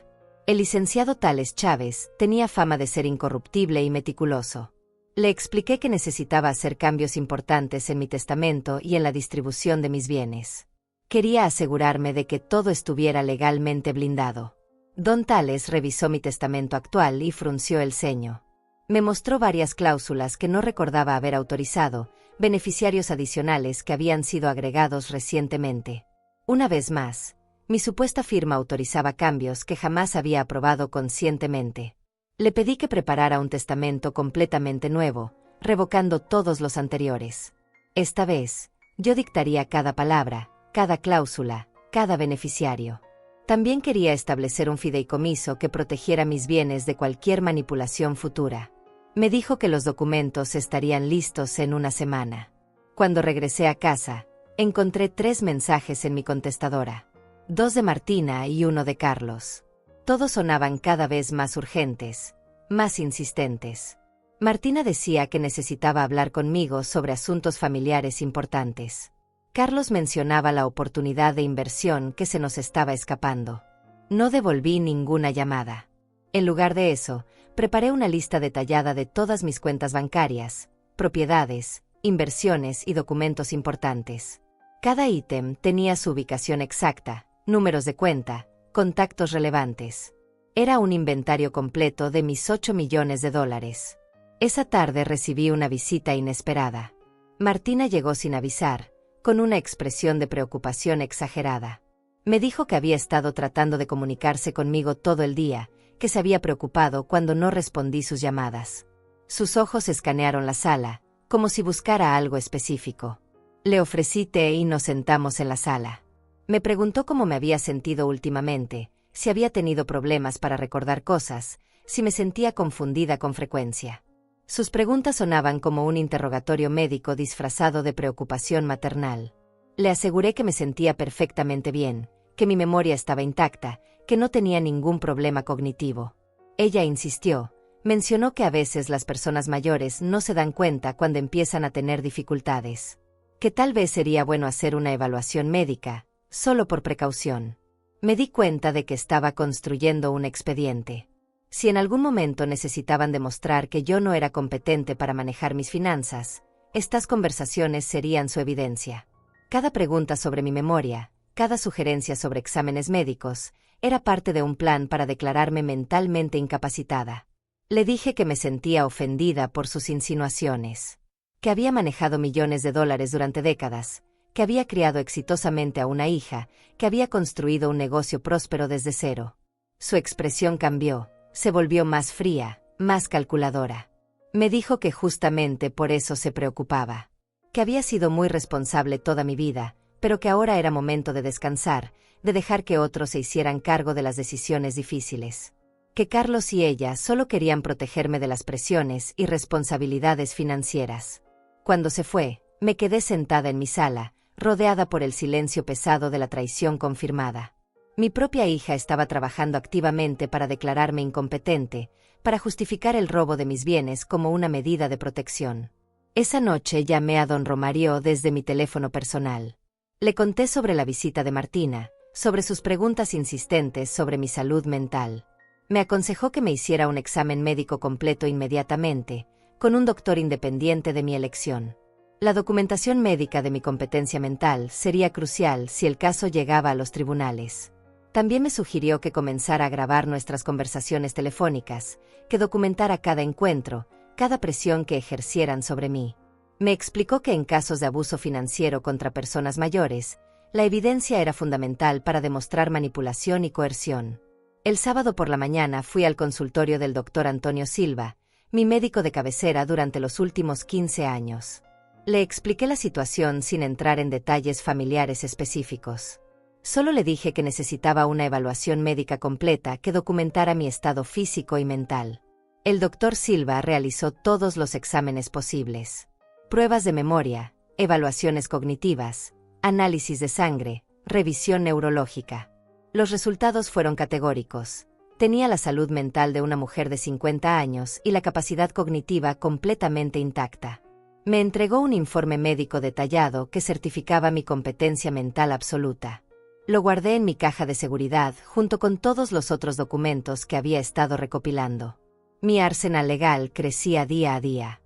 El licenciado Tales Chávez tenía fama de ser incorruptible y meticuloso. Le expliqué que necesitaba hacer cambios importantes en mi testamento y en la distribución de mis bienes. Quería asegurarme de que todo estuviera legalmente blindado. Don Tales revisó mi testamento actual y frunció el ceño. Me mostró varias cláusulas que no recordaba haber autorizado, beneficiarios adicionales que habían sido agregados recientemente. Una vez más, mi supuesta firma autorizaba cambios que jamás había aprobado conscientemente. Le pedí que preparara un testamento completamente nuevo, revocando todos los anteriores. Esta vez, yo dictaría cada palabra, cada cláusula, cada beneficiario. También quería establecer un fideicomiso que protegiera mis bienes de cualquier manipulación futura. Me dijo que los documentos estarían listos en una semana. Cuando regresé a casa, encontré 3 mensajes en mi contestadora. 2 de Martina y 1 de Carlos. Todos sonaban cada vez más urgentes, más insistentes. Martina decía que necesitaba hablar conmigo sobre asuntos familiares importantes. Carlos mencionaba la oportunidad de inversión que se nos estaba escapando. No devolví ninguna llamada. En lugar de eso, preparé una lista detallada de todas mis cuentas bancarias, propiedades, inversiones y documentos importantes. Cada ítem tenía su ubicación exacta, números de cuenta, contactos relevantes. Era un inventario completo de mis $8 millones. Esa tarde recibí una visita inesperada. Martina llegó sin avisar, con una expresión de preocupación exagerada. Me dijo que había estado tratando de comunicarse conmigo todo el día, que se había preocupado cuando no respondí sus llamadas. Sus ojos escanearon la sala, como si buscara algo específico. Le ofrecí té y nos sentamos en la sala. Me preguntó cómo me había sentido últimamente, si había tenido problemas para recordar cosas, si me sentía confundida con frecuencia. Sus preguntas sonaban como un interrogatorio médico disfrazado de preocupación maternal. Le aseguré que me sentía perfectamente bien, que mi memoria estaba intacta, que no tenía ningún problema cognitivo. Ella insistió, mencionó que a veces las personas mayores no se dan cuenta cuando empiezan a tener dificultades. Que tal vez sería bueno hacer una evaluación médica, solo por precaución. Me di cuenta de que estaba construyendo un expediente. Si en algún momento necesitaban demostrar que yo no era competente para manejar mis finanzas, estas conversaciones serían su evidencia. Cada pregunta sobre mi memoria, cada sugerencia sobre exámenes médicos, era parte de un plan para declararme mentalmente incapacitada. Le dije que me sentía ofendida por sus insinuaciones, que había manejado millones de dólares durante décadas, que había criado exitosamente a una hija, que había construido un negocio próspero desde cero. Su expresión cambió. Se volvió más fría, más calculadora. Me dijo que justamente por eso se preocupaba. Que había sido muy responsable toda mi vida, pero que ahora era momento de descansar, de dejar que otros se hicieran cargo de las decisiones difíciles. que Carlos y ella solo querían protegerme de las presiones y responsabilidades financieras. Cuando se fue, me quedé sentada en mi sala, rodeada por el silencio pesado de la traición confirmada. Mi propia hija estaba trabajando activamente para declararme incompetente, para justificar el robo de mis bienes como una medida de protección. Esa noche llamé a don Romario desde mi teléfono personal. Le conté sobre la visita de Martina, sobre sus preguntas insistentes sobre mi salud mental. Me aconsejó que me hiciera un examen médico completo inmediatamente, con un doctor independiente de mi elección. La documentación médica de mi competencia mental sería crucial si el caso llegaba a los tribunales. También me sugirió que comenzara a grabar nuestras conversaciones telefónicas, que documentara cada encuentro, cada presión que ejercieran sobre mí. Me explicó que en casos de abuso financiero contra personas mayores, la evidencia era fundamental para demostrar manipulación y coerción. El sábado por la mañana fui al consultorio del doctor Antonio Silva, mi médico de cabecera durante los últimos 15 años. Le expliqué la situación sin entrar en detalles familiares específicos. Solo le dije que necesitaba una evaluación médica completa que documentara mi estado físico y mental. El doctor Silva realizó todos los exámenes posibles: pruebas de memoria, evaluaciones cognitivas, análisis de sangre, revisión neurológica. Los resultados fueron categóricos. Tenía la salud mental de una mujer de 50 años y la capacidad cognitiva completamente intacta. Me entregó un informe médico detallado que certificaba mi competencia mental absoluta. Lo guardé en mi caja de seguridad junto con todos los otros documentos que había estado recopilando. Mi arsenal legal crecía día a día.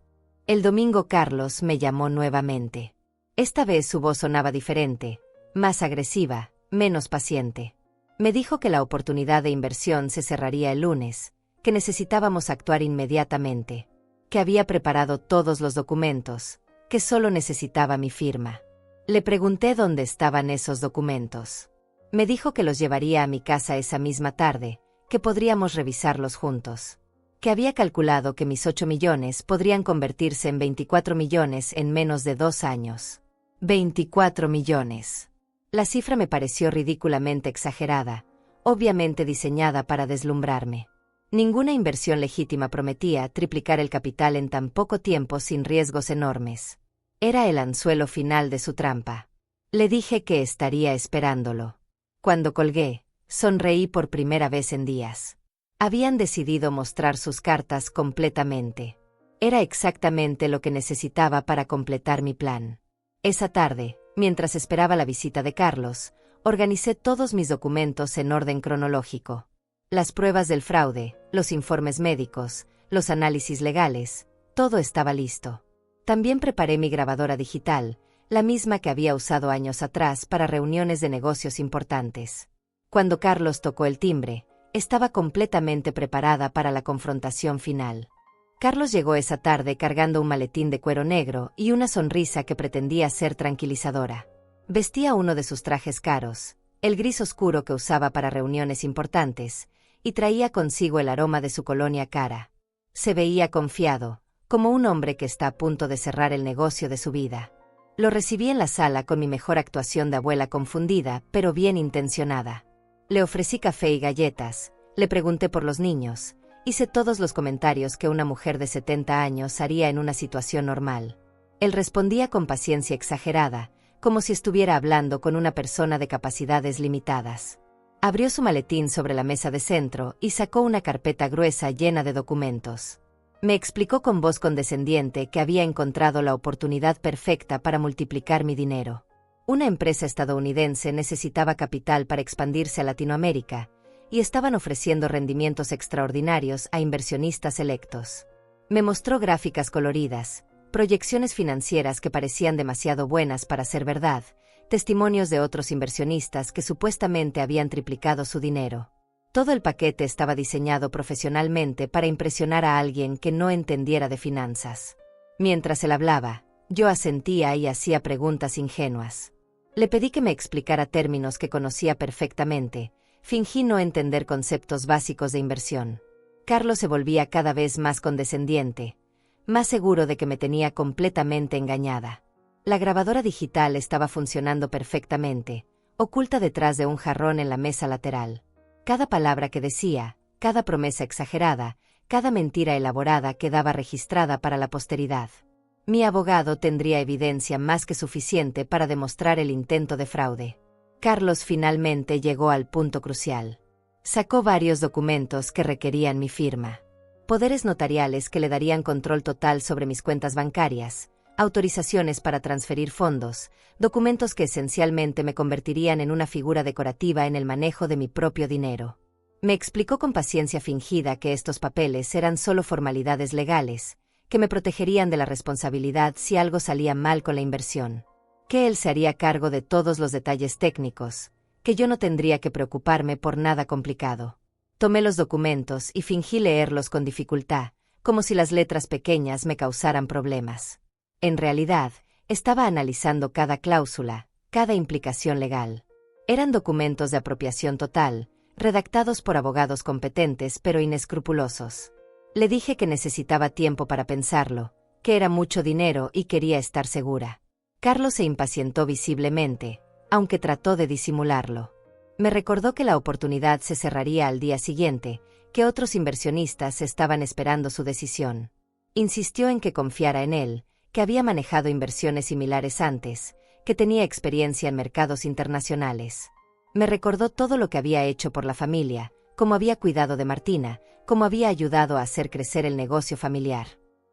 El domingo Carlos me llamó nuevamente. Esta vez su voz sonaba diferente, más agresiva, menos paciente. Me dijo que la oportunidad de inversión se cerraría el lunes, que necesitábamos actuar inmediatamente, que había preparado todos los documentos, que solo necesitaba mi firma. Le pregunté dónde estaban esos documentos. Me dijo que los llevaría a mi casa esa misma tarde, que podríamos revisarlos juntos. Que había calculado que mis 8 millones podrían convertirse en 24 millones en menos de 2 años. 24 millones. La cifra me pareció ridículamente exagerada, obviamente diseñada para deslumbrarme. Ninguna inversión legítima prometía triplicar el capital en tan poco tiempo sin riesgos enormes. Era el anzuelo final de su trampa. Le dije que estaría esperándolo. Cuando colgué, sonreí por primera vez en días. Habían decidido mostrar sus cartas completamente. Era exactamente lo que necesitaba para completar mi plan. Esa tarde, mientras esperaba la visita de Carlos, organicé todos mis documentos en orden cronológico. Las pruebas del fraude, los informes médicos, los análisis legales, todo estaba listo. También preparé mi grabadora digital, la misma que había usado años atrás para reuniones de negocios importantes. Cuando Carlos tocó el timbre, estaba completamente preparada para la confrontación final. Carlos llegó esa tarde cargando un maletín de cuero negro y una sonrisa que pretendía ser tranquilizadora. Vestía uno de sus trajes caros, el gris oscuro que usaba para reuniones importantes, y traía consigo el aroma de su colonia cara. Se veía confiado, como un hombre que está a punto de cerrar el negocio de su vida. Lo recibí en la sala con mi mejor actuación de abuela confundida, pero bien intencionada. Le ofrecí café y galletas, le pregunté por los niños. Hice todos los comentarios que una mujer de 70 años haría en una situación normal. Él respondía con paciencia exagerada, como si estuviera hablando con una persona de capacidades limitadas. Abrió su maletín sobre la mesa de centro y sacó una carpeta gruesa llena de documentos. Me explicó con voz condescendiente que había encontrado la oportunidad perfecta para multiplicar mi dinero. Una empresa estadounidense necesitaba capital para expandirse a Latinoamérica, y estaban ofreciendo rendimientos extraordinarios a inversionistas electos. Me mostró gráficas coloridas, proyecciones financieras que parecían demasiado buenas para ser verdad, testimonios de otros inversionistas que supuestamente habían triplicado su dinero. Todo el paquete estaba diseñado profesionalmente para impresionar a alguien que no entendiera de finanzas. Mientras él hablaba, yo asentía y hacía preguntas ingenuas. Le pedí que me explicara términos que conocía perfectamente. Fingí no entender conceptos básicos de inversión. Carlos se volvía cada vez más condescendiente, más seguro de que me tenía completamente engañada. La grabadora digital estaba funcionando perfectamente, oculta detrás de un jarrón en la mesa lateral. Cada palabra que decía, cada promesa exagerada, cada mentira elaborada quedaba registrada para la posteridad. Mi abogado tendría evidencia más que suficiente para demostrar el intento de fraude. Carlos finalmente llegó al punto crucial. Sacó varios documentos que requerían mi firma. Poderes notariales que le darían control total sobre mis cuentas bancarias, autorizaciones para transferir fondos, documentos que esencialmente me convertirían en una figura decorativa en el manejo de mi propio dinero. Me explicó con paciencia fingida que estos papeles eran solo formalidades legales, que me protegerían de la responsabilidad si algo salía mal con la inversión, que él se haría cargo de todos los detalles técnicos, que yo no tendría que preocuparme por nada complicado. Tomé los documentos y fingí leerlos con dificultad, como si las letras pequeñas me causaran problemas. En realidad, estaba analizando cada cláusula, cada implicación legal. Eran documentos de apropiación total, redactados por abogados competentes pero inescrupulosos. Le dije que necesitaba tiempo para pensarlo, que era mucho dinero y quería estar segura. Carlos se impacientó visiblemente, aunque trató de disimularlo. Me recordó que la oportunidad se cerraría al día siguiente, que otros inversionistas estaban esperando su decisión. Insistió en que confiara en él, que había manejado inversiones similares antes, que tenía experiencia en mercados internacionales. Me recordó todo lo que había hecho por la familia, cómo había cuidado de Martina, cómo había ayudado a hacer crecer el negocio familiar.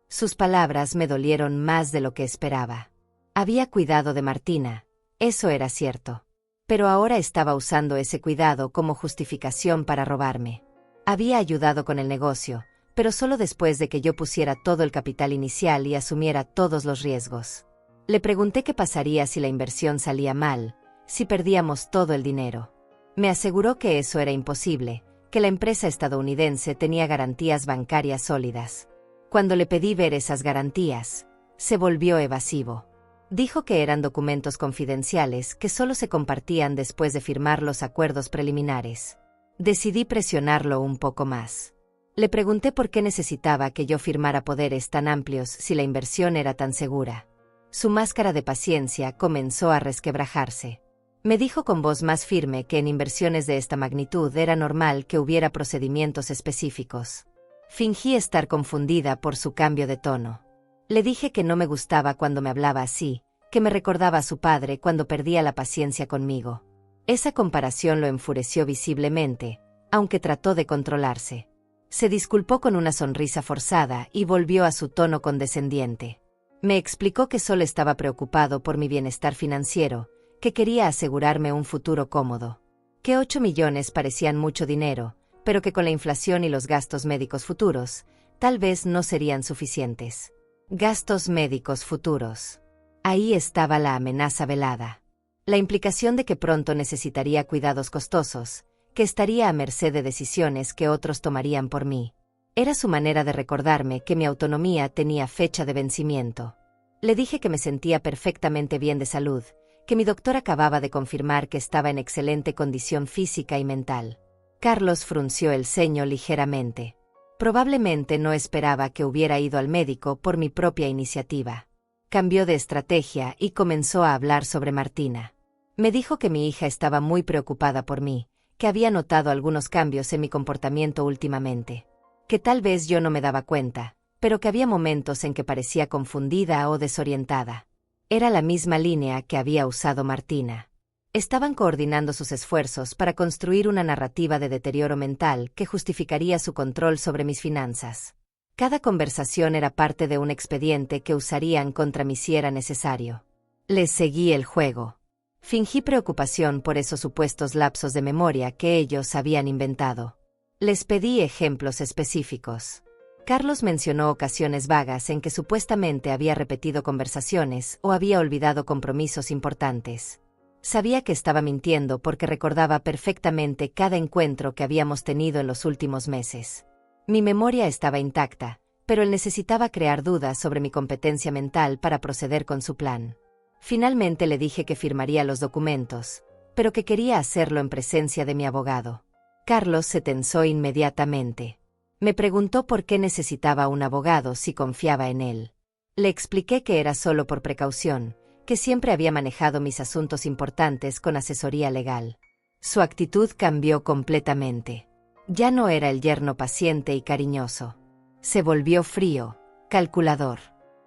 Sus palabras me dolieron más de lo que esperaba. Había cuidado de Martina, eso era cierto. Pero ahora estaba usando ese cuidado como justificación para robarme. Había ayudado con el negocio, pero solo después de que yo pusiera todo el capital inicial y asumiera todos los riesgos. Le pregunté qué pasaría si la inversión salía mal, si perdíamos todo el dinero. Me aseguró que eso era imposible, que la empresa estadounidense tenía garantías bancarias sólidas. Cuando le pedí ver esas garantías, se volvió evasivo. Dijo que eran documentos confidenciales que solo se compartían después de firmar los acuerdos preliminares. Decidí presionarlo un poco más. Le pregunté por qué necesitaba que yo firmara poderes tan amplios si la inversión era tan segura. Su máscara de paciencia comenzó a resquebrajarse. Me dijo con voz más firme que en inversiones de esta magnitud era normal que hubiera procedimientos específicos. Fingí estar confundida por su cambio de tono. Le dije que no me gustaba cuando me hablaba así, que me recordaba a su padre cuando perdía la paciencia conmigo. Esa comparación lo enfureció visiblemente, aunque trató de controlarse. Se disculpó con una sonrisa forzada y volvió a su tono condescendiente. Me explicó que solo estaba preocupado por mi bienestar financiero, que quería asegurarme un futuro cómodo. Que 8 millones parecían mucho dinero, pero que con la inflación y los gastos médicos futuros, tal vez no serían suficientes. Gastos médicos futuros. Ahí estaba la amenaza velada. La implicación de que pronto necesitaría cuidados costosos, que estaría a merced de decisiones que otros tomarían por mí. Era su manera de recordarme que mi autonomía tenía fecha de vencimiento. Le dije que me sentía perfectamente bien de salud, que mi doctor acababa de confirmar que estaba en excelente condición física y mental. Carlos frunció el ceño ligeramente. Probablemente no esperaba que hubiera ido al médico por mi propia iniciativa. Cambió de estrategia y comenzó a hablar sobre Martina. Me dijo que mi hija estaba muy preocupada por mí, que había notado algunos cambios en mi comportamiento últimamente. Que tal vez yo no me daba cuenta, pero que había momentos en que parecía confundida o desorientada. Era la misma línea que había usado Martina. Estaban coordinando sus esfuerzos para construir una narrativa de deterioro mental que justificaría su control sobre mis finanzas. Cada conversación era parte de un expediente que usarían contra mí si era necesario. Les seguí el juego. Fingí preocupación por esos supuestos lapsos de memoria que ellos habían inventado. Les pedí ejemplos específicos. Carlos mencionó ocasiones vagas en que supuestamente había repetido conversaciones o había olvidado compromisos importantes. Sabía que estaba mintiendo porque recordaba perfectamente cada encuentro que habíamos tenido en los últimos meses. Mi memoria estaba intacta, pero él necesitaba crear dudas sobre mi competencia mental para proceder con su plan. Finalmente le dije que firmaría los documentos, pero que quería hacerlo en presencia de mi abogado. Carlos se tensó inmediatamente. Me preguntó por qué necesitaba un abogado si confiaba en él. Le expliqué que era solo por precaución, que siempre había manejado mis asuntos importantes con asesoría legal. Su actitud cambió completamente. Ya no era el yerno paciente y cariñoso. Se volvió frío, calculador.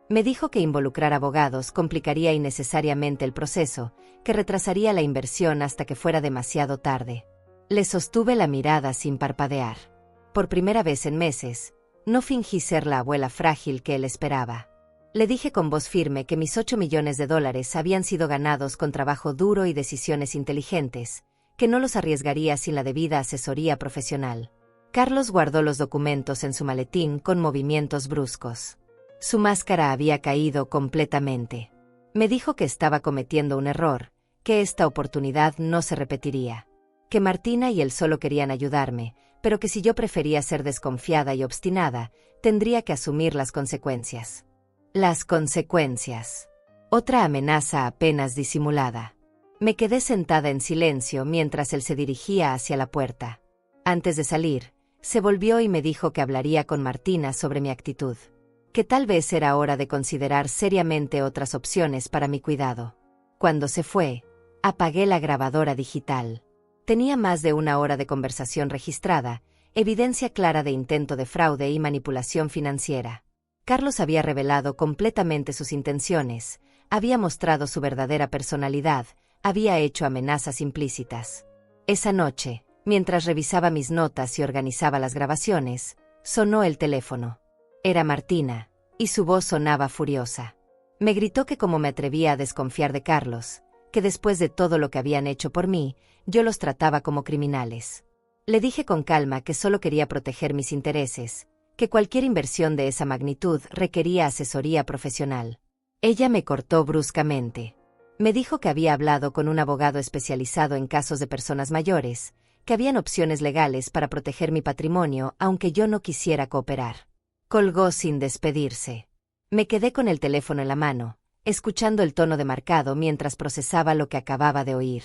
Me dijo que involucrar abogados complicaría innecesariamente el proceso, que retrasaría la inversión hasta que fuera demasiado tarde. Le sostuve la mirada sin parpadear. Por primera vez en meses, no fingí ser la abuela frágil que él esperaba. Le dije con voz firme que mis $8 millones habían sido ganados con trabajo duro y decisiones inteligentes, que no los arriesgaría sin la debida asesoría profesional. Carlos guardó los documentos en su maletín con movimientos bruscos. Su máscara había caído completamente. Me dijo que estaba cometiendo un error, que esta oportunidad no se repetiría. Que Martina y él solo querían ayudarme, pero que si yo prefería ser desconfiada y obstinada, tendría que asumir las consecuencias. Las consecuencias. Otra amenaza apenas disimulada. Me quedé sentada en silencio mientras él se dirigía hacia la puerta. Antes de salir, se volvió y me dijo que hablaría con Martina sobre mi actitud. Que tal vez era hora de considerar seriamente otras opciones para mi cuidado. Cuando se fue, apagué la grabadora digital. Tenía más de 1 hora de conversación registrada, evidencia clara de intento de fraude y manipulación financiera. Carlos había revelado completamente sus intenciones, había mostrado su verdadera personalidad, había hecho amenazas implícitas. Esa noche, mientras revisaba mis notas y organizaba las grabaciones, sonó el teléfono. Era Martina, y su voz sonaba furiosa. Me gritó que como me atrevía a desconfiar de Carlos, que después de todo lo que habían hecho por mí, yo los trataba como criminales. Le dije con calma que solo quería proteger mis intereses, que cualquier inversión de esa magnitud requería asesoría profesional. Ella me cortó bruscamente. Me dijo que había hablado con un abogado especializado en casos de personas mayores, que habían opciones legales para proteger mi patrimonio aunque yo no quisiera cooperar. Colgó sin despedirse. Me quedé con el teléfono en la mano, escuchando el tono demarcado mientras procesaba lo que acababa de oír.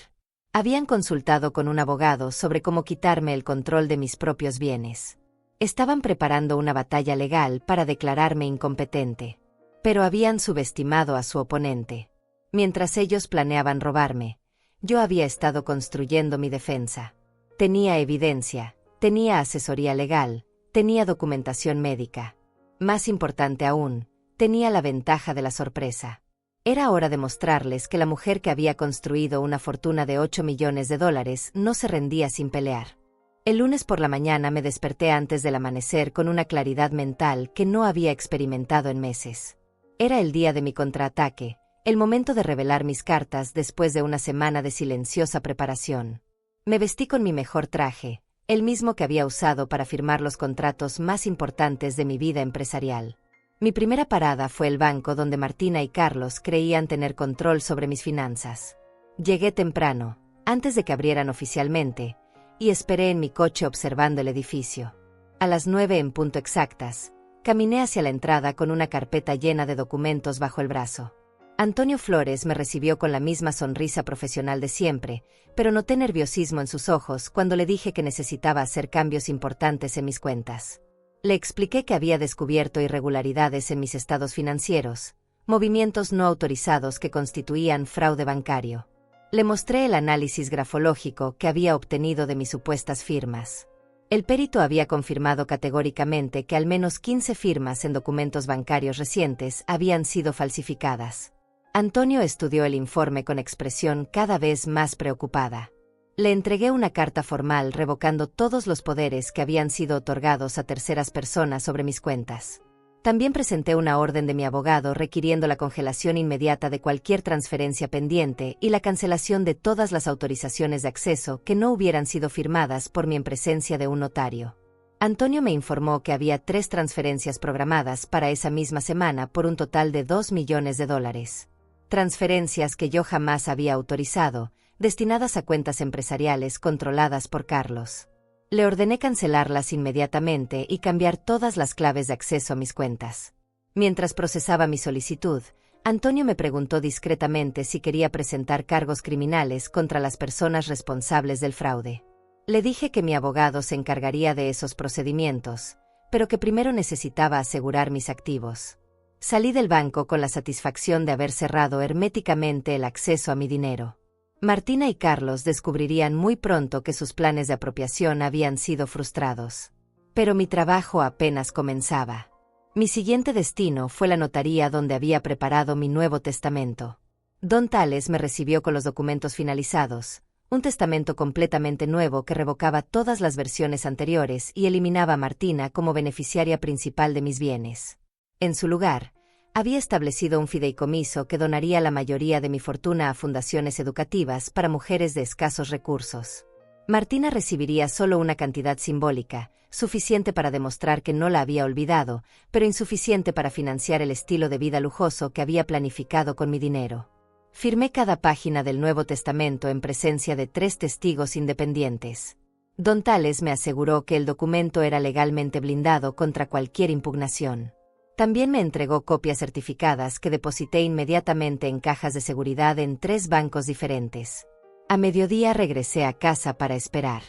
Habían consultado con un abogado sobre cómo quitarme el control de mis propios bienes. Estaban preparando una batalla legal para declararme incompetente. Pero habían subestimado a su oponente. Mientras ellos planeaban robarme, yo había estado construyendo mi defensa. Tenía evidencia, tenía asesoría legal, tenía documentación médica. Más importante aún, tenía la ventaja de la sorpresa. Era hora de mostrarles que la mujer que había construido una fortuna de $8 millones no se rendía sin pelear. El lunes por la mañana me desperté antes del amanecer con una claridad mental que no había experimentado en meses. Era el día de mi contraataque, el momento de revelar mis cartas después de una semana de silenciosa preparación. Me vestí con mi mejor traje, el mismo que había usado para firmar los contratos más importantes de mi vida empresarial. Mi primera parada fue el banco donde Martina y Carlos creían tener control sobre mis finanzas. Llegué temprano, antes de que abrieran oficialmente, y esperé en mi coche observando el edificio. A las 9 en punto exactas, caminé hacia la entrada con una carpeta llena de documentos bajo el brazo. Antonio Flores me recibió con la misma sonrisa profesional de siempre, pero noté nerviosismo en sus ojos cuando le dije que necesitaba hacer cambios importantes en mis cuentas. Le expliqué que había descubierto irregularidades en mis estados financieros, movimientos no autorizados que constituían fraude bancario. Le mostré el análisis grafológico que había obtenido de mis supuestas firmas. El perito había confirmado categóricamente que al menos 15 firmas en documentos bancarios recientes habían sido falsificadas. Antonio estudió el informe con expresión cada vez más preocupada. Le entregué una carta formal revocando todos los poderes que habían sido otorgados a terceras personas sobre mis cuentas. También presenté una orden de mi abogado requiriendo la congelación inmediata de cualquier transferencia pendiente y la cancelación de todas las autorizaciones de acceso que no hubieran sido firmadas por mí en presencia de un notario. Antonio me informó que había 3 transferencias programadas para esa misma semana por un total de $2 millones. Transferencias que yo jamás había autorizado, destinadas a cuentas empresariales controladas por Carlos. Le ordené cancelarlas inmediatamente y cambiar todas las claves de acceso a mis cuentas. Mientras procesaba mi solicitud, Antonio me preguntó discretamente si quería presentar cargos criminales contra las personas responsables del fraude. Le dije que mi abogado se encargaría de esos procedimientos, pero que primero necesitaba asegurar mis activos. Salí del banco con la satisfacción de haber cerrado herméticamente el acceso a mi dinero. Martina y Carlos descubrirían muy pronto que sus planes de apropiación habían sido frustrados. Pero mi trabajo apenas comenzaba. Mi siguiente destino fue la notaría donde había preparado mi nuevo testamento. Don Tales me recibió con los documentos finalizados, un testamento completamente nuevo que revocaba todas las versiones anteriores y eliminaba a Martina como beneficiaria principal de mis bienes. En su lugar, había establecido un fideicomiso que donaría la mayoría de mi fortuna a fundaciones educativas para mujeres de escasos recursos. Martina recibiría solo una cantidad simbólica, suficiente para demostrar que no la había olvidado, pero insuficiente para financiar el estilo de vida lujoso que había planificado con mi dinero. Firmé cada página del Nuevo Testamento en presencia de 3 testigos independientes. Don Tales me aseguró que el documento era legalmente blindado contra cualquier impugnación. También me entregó copias certificadas que deposité inmediatamente en cajas de seguridad en 3 bancos diferentes. A mediodía regresé a casa para esperar.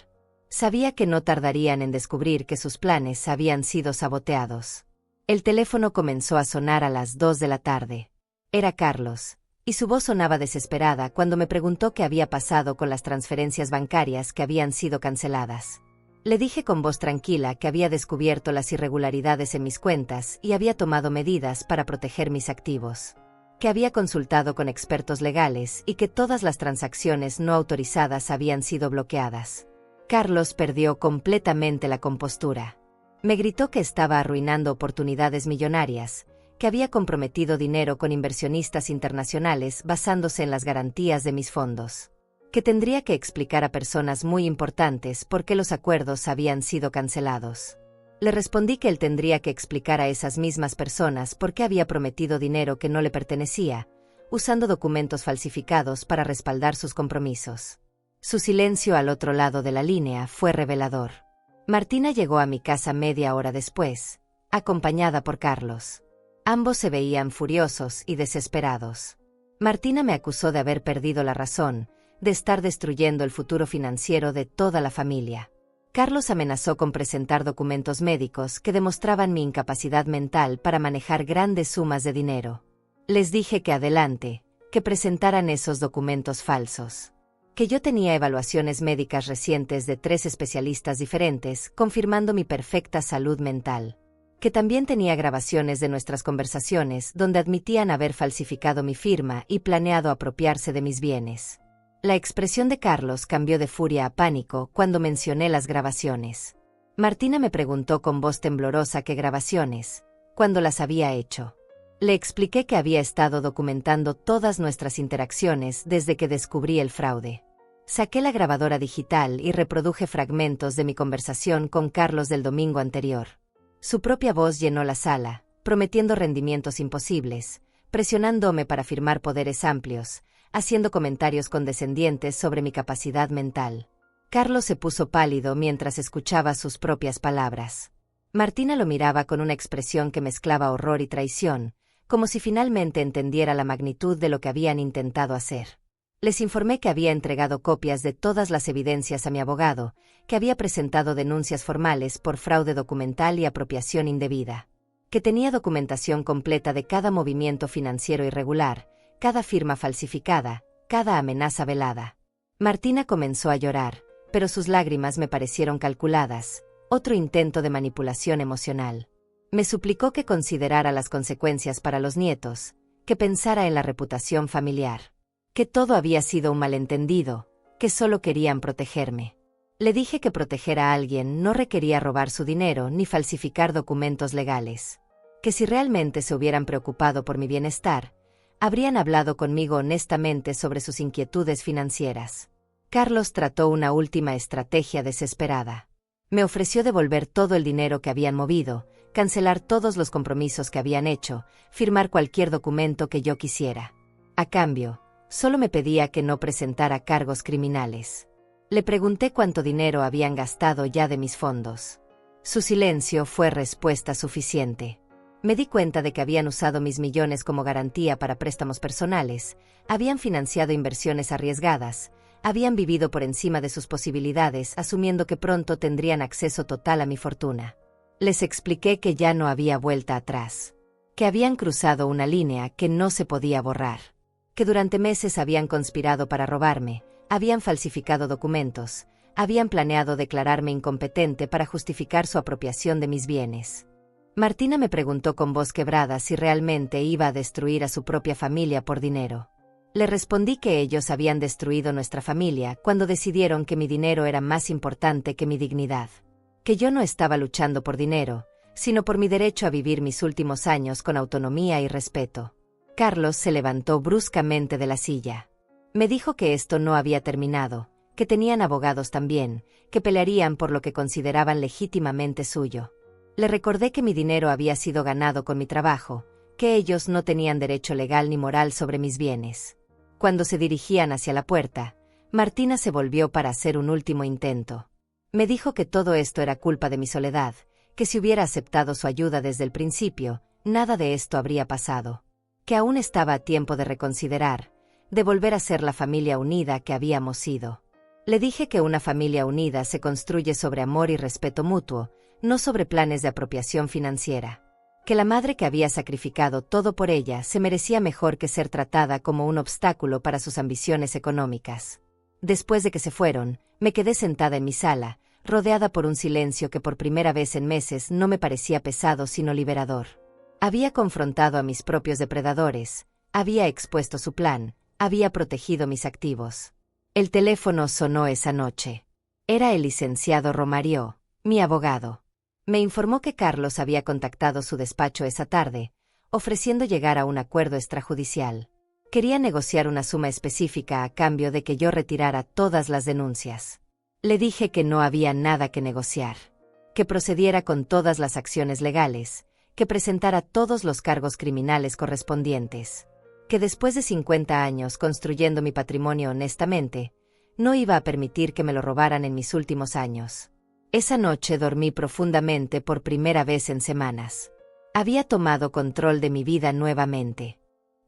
Sabía que no tardarían en descubrir que sus planes habían sido saboteados. El teléfono comenzó a sonar a las 2 de la tarde. Era Carlos, y su voz sonaba desesperada cuando me preguntó qué había pasado con las transferencias bancarias que habían sido canceladas. Le dije con voz tranquila que había descubierto las irregularidades en mis cuentas y había tomado medidas para proteger mis activos. Que había consultado con expertos legales y que todas las transacciones no autorizadas habían sido bloqueadas. Carlos perdió completamente la compostura. Me gritó que estaba arruinando oportunidades millonarias, que había comprometido dinero con inversionistas internacionales basándose en las garantías de mis fondos. Que tendría que explicar a personas muy importantes por qué los acuerdos habían sido cancelados. Le respondí que él tendría que explicar a esas mismas personas por qué había prometido dinero que no le pertenecía, usando documentos falsificados para respaldar sus compromisos. Su silencio al otro lado de la línea fue revelador. Martina llegó a mi casa media hora después, acompañada por Carlos. Ambos se veían furiosos y desesperados. Martina me acusó de haber perdido la razón, de estar destruyendo el futuro financiero de toda la familia. Carlos amenazó con presentar documentos médicos que demostraban mi incapacidad mental para manejar grandes sumas de dinero. Les dije que adelante, que presentaran esos documentos falsos. Que yo tenía evaluaciones médicas recientes de 3 especialistas diferentes, confirmando mi perfecta salud mental. Que también tenía grabaciones de nuestras conversaciones donde admitían haber falsificado mi firma y planeado apropiarse de mis bienes. La expresión de Carlos cambió de furia a pánico cuando mencioné las grabaciones. Martina me preguntó con voz temblorosa qué grabaciones, cuándo las había hecho. Le expliqué que había estado documentando todas nuestras interacciones desde que descubrí el fraude. Saqué la grabadora digital y reproduje fragmentos de mi conversación con Carlos del domingo anterior. Su propia voz llenó la sala, prometiendo rendimientos imposibles, presionándome para firmar poderes amplios, haciendo comentarios condescendientes sobre mi capacidad mental. Carlos se puso pálido mientras escuchaba sus propias palabras. Martina lo miraba con una expresión que mezclaba horror y traición, como si finalmente entendiera la magnitud de lo que habían intentado hacer. Les informé que había entregado copias de todas las evidencias a mi abogado, que había presentado denuncias formales por fraude documental y apropiación indebida, que tenía documentación completa de cada movimiento financiero irregular, cada firma falsificada, cada amenaza velada. Martina comenzó a llorar, pero sus lágrimas me parecieron calculadas, otro intento de manipulación emocional. Me suplicó que considerara las consecuencias para los nietos, que pensara en la reputación familiar, que todo había sido un malentendido, que solo querían protegerme. Le dije que proteger a alguien no requería robar su dinero ni falsificar documentos legales, que si realmente se hubieran preocupado por mi bienestar, habrían hablado conmigo honestamente sobre sus inquietudes financieras. Carlos trató una última estrategia desesperada. Me ofreció devolver todo el dinero que habían movido, cancelar todos los compromisos que habían hecho, firmar cualquier documento que yo quisiera. A cambio, solo me pedía que no presentara cargos criminales. Le pregunté cuánto dinero habían gastado ya de mis fondos. Su silencio fue respuesta suficiente. Me di cuenta de que habían usado mis millones como garantía para préstamos personales, habían financiado inversiones arriesgadas, habían vivido por encima de sus posibilidades asumiendo que pronto tendrían acceso total a mi fortuna. Les expliqué que ya no había vuelta atrás, que habían cruzado una línea que no se podía borrar, que durante meses habían conspirado para robarme, habían falsificado documentos, habían planeado declararme incompetente para justificar su apropiación de mis bienes. Martina me preguntó con voz quebrada si realmente iba a destruir a su propia familia por dinero. Le respondí que ellos habían destruido nuestra familia cuando decidieron que mi dinero era más importante que mi dignidad. Que yo no estaba luchando por dinero, sino por mi derecho a vivir mis últimos años con autonomía y respeto. Carlos se levantó bruscamente de la silla. Me dijo que esto no había terminado, que tenían abogados también, que pelearían por lo que consideraban legítimamente suyo. Le recordé que mi dinero había sido ganado con mi trabajo, que ellos no tenían derecho legal ni moral sobre mis bienes. Cuando se dirigían hacia la puerta, Martina se volvió para hacer un último intento. Me dijo que todo esto era culpa de mi soledad, que si hubiera aceptado su ayuda desde el principio, nada de esto habría pasado. Que aún estaba a tiempo de reconsiderar, de volver a ser la familia unida que habíamos sido. Le dije que una familia unida se construye sobre amor y respeto mutuo, no sobre planes de apropiación financiera. Que la madre que había sacrificado todo por ella se merecía mejor que ser tratada como un obstáculo para sus ambiciones económicas. Después de que se fueron, me quedé sentada en mi sala, rodeada por un silencio que por primera vez en meses no me parecía pesado sino liberador. Había confrontado a mis propios depredadores, había expuesto su plan, había protegido mis activos. El teléfono sonó esa noche. Era el licenciado Romario, mi abogado. Me informó que Carlos había contactado su despacho esa tarde, ofreciendo llegar a un acuerdo extrajudicial. Quería negociar una suma específica a cambio de que yo retirara todas las denuncias. Le dije que no había nada que negociar, que procediera con todas las acciones legales, que presentara todos los cargos criminales correspondientes, que después de 50 años construyendo mi patrimonio honestamente, no iba a permitir que me lo robaran en mis últimos años. Esa noche dormí profundamente por primera vez en semanas. Había tomado control de mi vida nuevamente.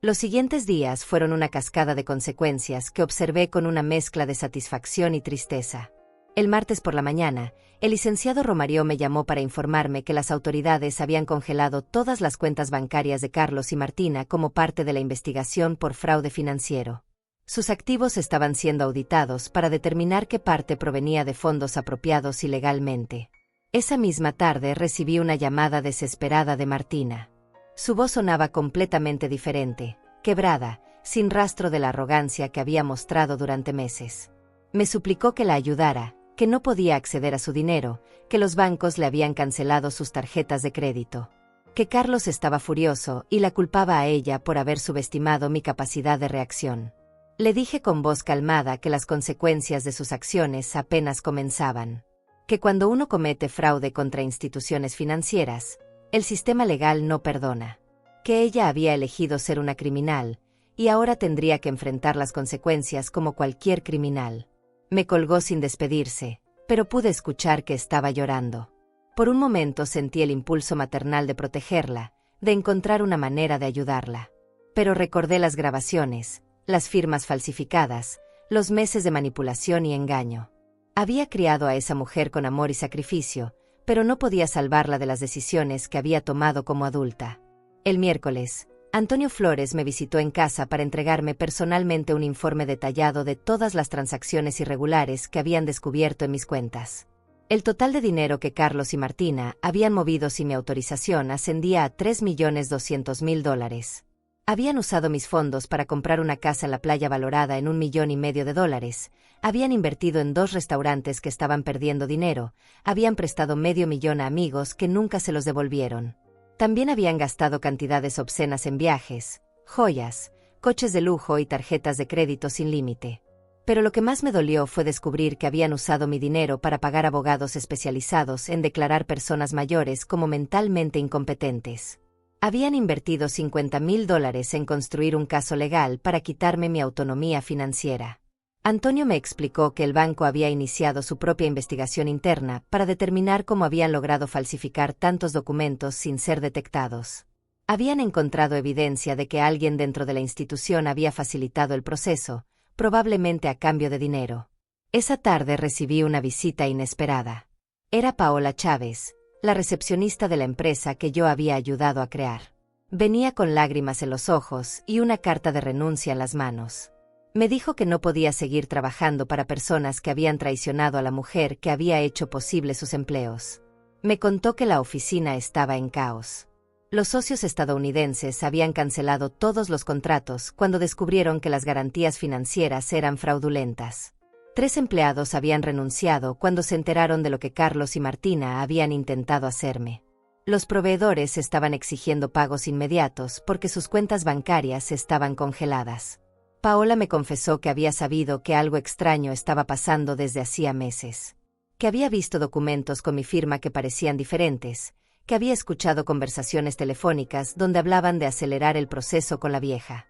Los siguientes días fueron una cascada de consecuencias que observé con una mezcla de satisfacción y tristeza. El martes por la mañana, el licenciado Romario me llamó para informarme que las autoridades habían congelado todas las cuentas bancarias de Carlos y Martina como parte de la investigación por fraude financiero. Sus activos estaban siendo auditados para determinar qué parte provenía de fondos apropiados ilegalmente. Esa misma tarde recibí una llamada desesperada de Martina. Su voz sonaba completamente diferente, quebrada, sin rastro de la arrogancia que había mostrado durante meses. Me suplicó que la ayudara, que no podía acceder a su dinero, que los bancos le habían cancelado sus tarjetas de crédito, que Carlos estaba furioso y la culpaba a ella por haber subestimado mi capacidad de reacción. Le dije con voz calmada que las consecuencias de sus acciones apenas comenzaban, que cuando uno comete fraude contra instituciones financieras, el sistema legal no perdona, que ella había elegido ser una criminal, y ahora tendría que enfrentar las consecuencias como cualquier criminal. Me colgó sin despedirse, pero pude escuchar que estaba llorando. Por un momento sentí el impulso maternal de protegerla, de encontrar una manera de ayudarla. Pero recordé las grabaciones, las firmas falsificadas, los meses de manipulación y engaño. Había criado a esa mujer con amor y sacrificio, pero no podía salvarla de las decisiones que había tomado como adulta. El miércoles, Antonio Flores me visitó en casa para entregarme personalmente un informe detallado de todas las transacciones irregulares que habían descubierto en mis cuentas. El total de dinero que Carlos y Martina habían movido sin mi autorización ascendía a $3.200.000. Habían usado mis fondos para comprar una casa en la playa valorada en $1,5 millones, habían invertido en 2 restaurantes que estaban perdiendo dinero, habían prestado $500,000 a amigos que nunca se los devolvieron. También habían gastado cantidades obscenas en viajes, joyas, coches de lujo y tarjetas de crédito sin límite. Pero lo que más me dolió fue descubrir que habían usado mi dinero para pagar abogados especializados en declarar personas mayores como mentalmente incompetentes. Habían invertido $50,000 en construir un caso legal para quitarme mi autonomía financiera. Antonio me explicó que el banco había iniciado su propia investigación interna para determinar cómo habían logrado falsificar tantos documentos sin ser detectados. Habían encontrado evidencia de que alguien dentro de la institución había facilitado el proceso, probablemente a cambio de dinero. Esa tarde recibí una visita inesperada. Era Paola Chávez, la recepcionista de la empresa que yo había ayudado a crear. Venía con lágrimas en los ojos y una carta de renuncia en las manos. Me dijo que no podía seguir trabajando para personas que habían traicionado a la mujer que había hecho posible sus empleos. Me contó que la oficina estaba en caos. Los socios estadounidenses habían cancelado todos los contratos cuando descubrieron que las garantías financieras eran fraudulentas. 3 empleados habían renunciado cuando se enteraron de lo que Carlos y Martina habían intentado hacerme. Los proveedores estaban exigiendo pagos inmediatos porque sus cuentas bancarias estaban congeladas. Paola me confesó que había sabido que algo extraño estaba pasando desde hacía meses. Que había visto documentos con mi firma que parecían diferentes, que había escuchado conversaciones telefónicas donde hablaban de acelerar el proceso con la vieja.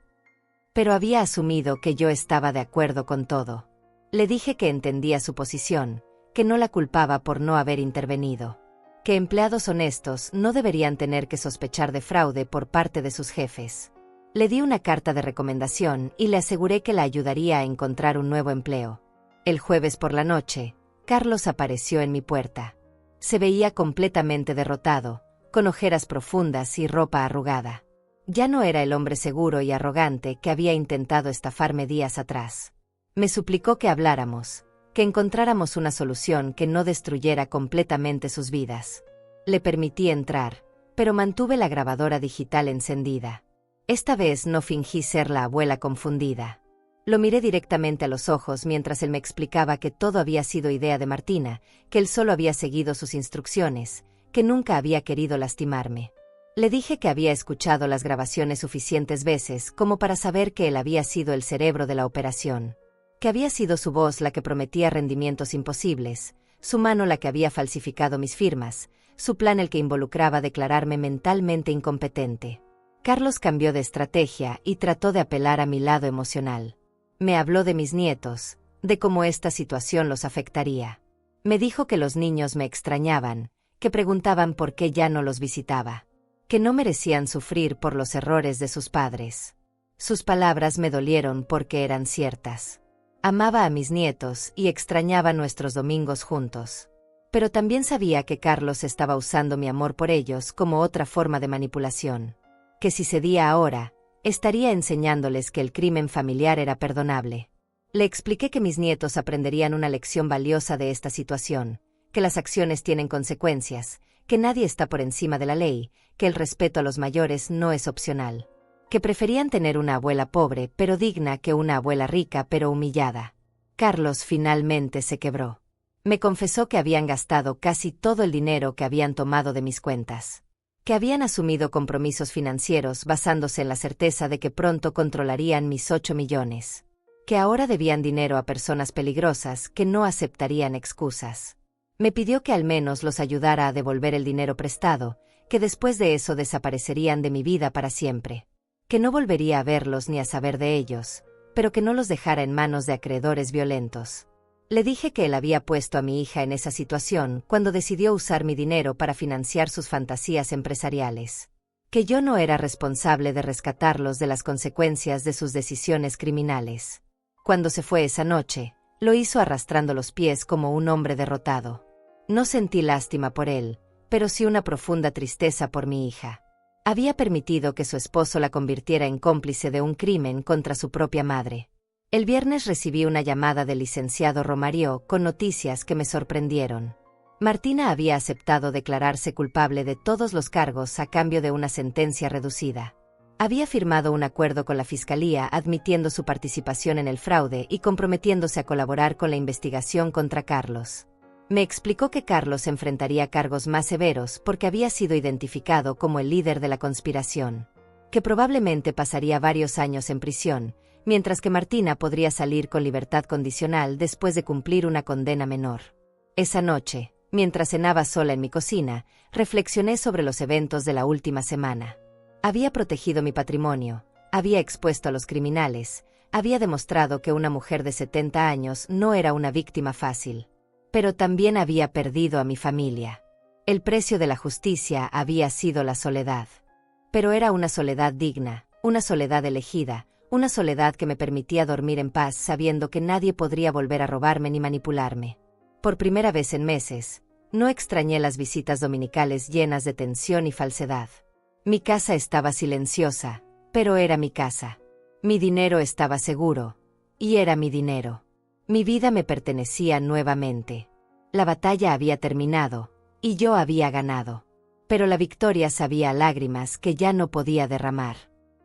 Pero había asumido que yo estaba de acuerdo con todo. Le dije que entendía su posición, que no la culpaba por no haber intervenido. Que empleados honestos no deberían tener que sospechar de fraude por parte de sus jefes. Le di una carta de recomendación y le aseguré que la ayudaría a encontrar un nuevo empleo. El jueves por la noche, Carlos apareció en mi puerta. Se veía completamente derrotado, con ojeras profundas y ropa arrugada. Ya no era el hombre seguro y arrogante que había intentado estafarme días atrás. Me suplicó que habláramos, que encontráramos una solución que no destruyera completamente sus vidas. Le permití entrar, pero mantuve la grabadora digital encendida. Esta vez no fingí ser la abuela confundida. Lo miré directamente a los ojos mientras él me explicaba que todo había sido idea de Martina, que él solo había seguido sus instrucciones, que nunca había querido lastimarme. Le dije que había escuchado las grabaciones suficientes veces como para saber que él había sido el cerebro de la operación. Que había sido su voz la que prometía rendimientos imposibles, su mano la que había falsificado mis firmas, su plan el que involucraba declararme mentalmente incompetente. Carlos cambió de estrategia y trató de apelar a mi lado emocional. Me habló de mis nietos, de cómo esta situación los afectaría. Me dijo que los niños me extrañaban, que preguntaban por qué ya no los visitaba, que no merecían sufrir por los errores de sus padres. Sus palabras me dolieron porque eran ciertas. Amaba a mis nietos y extrañaba nuestros domingos juntos. Pero también sabía que Carlos estaba usando mi amor por ellos como otra forma de manipulación. Que si cedía ahora, estaría enseñándoles que el crimen familiar era perdonable. Le expliqué que mis nietos aprenderían una lección valiosa de esta situación, que las acciones tienen consecuencias, que nadie está por encima de la ley, que el respeto a los mayores no es opcional. Que preferían tener una abuela pobre pero digna que una abuela rica pero humillada. Carlos finalmente se quebró. Me confesó que habían gastado casi todo el dinero que habían tomado de mis cuentas. Que habían asumido compromisos financieros basándose en la certeza de que pronto controlarían mis 8 millones. Que ahora debían dinero a personas peligrosas que no aceptarían excusas. Me pidió que al menos los ayudara a devolver el dinero prestado, que después de eso desaparecerían de mi vida para siempre. Que no volvería a verlos ni a saber de ellos, pero que no los dejara en manos de acreedores violentos. Le dije que él había puesto a mi hija en esa situación cuando decidió usar mi dinero para financiar sus fantasías empresariales. Que yo no era responsable de rescatarlos de las consecuencias de sus decisiones criminales. Cuando se fue esa noche, lo hizo arrastrando los pies como un hombre derrotado. No sentí lástima por él, pero sí una profunda tristeza por mi hija. Había permitido que su esposo la convirtiera en cómplice de un crimen contra su propia madre. El viernes recibí una llamada del licenciado Romario con noticias que me sorprendieron. Martina había aceptado declararse culpable de todos los cargos a cambio de una sentencia reducida. Había firmado un acuerdo con la Fiscalía admitiendo su participación en el fraude y comprometiéndose a colaborar con la investigación contra Carlos. Me explicó que Carlos enfrentaría cargos más severos porque había sido identificado como el líder de la conspiración. Que probablemente pasaría varios años en prisión, mientras que Martina podría salir con libertad condicional después de cumplir una condena menor. Esa noche, mientras cenaba sola en mi cocina, reflexioné sobre los eventos de la última semana. Había protegido mi patrimonio, había expuesto a los criminales, había demostrado que una mujer de 70 años no era una víctima fácil. Pero también había perdido a mi familia. El precio de la justicia había sido la soledad. Pero era una soledad digna, una soledad elegida, una soledad que me permitía dormir en paz sabiendo que nadie podría volver a robarme ni manipularme. Por primera vez en meses, no extrañé las visitas dominicales llenas de tensión y falsedad. Mi casa estaba silenciosa, pero era mi casa. Mi dinero estaba seguro, y era mi dinero. Mi vida me pertenecía nuevamente. La batalla había terminado, y yo había ganado. Pero la victoria sabía a lágrimas que ya no podía derramar.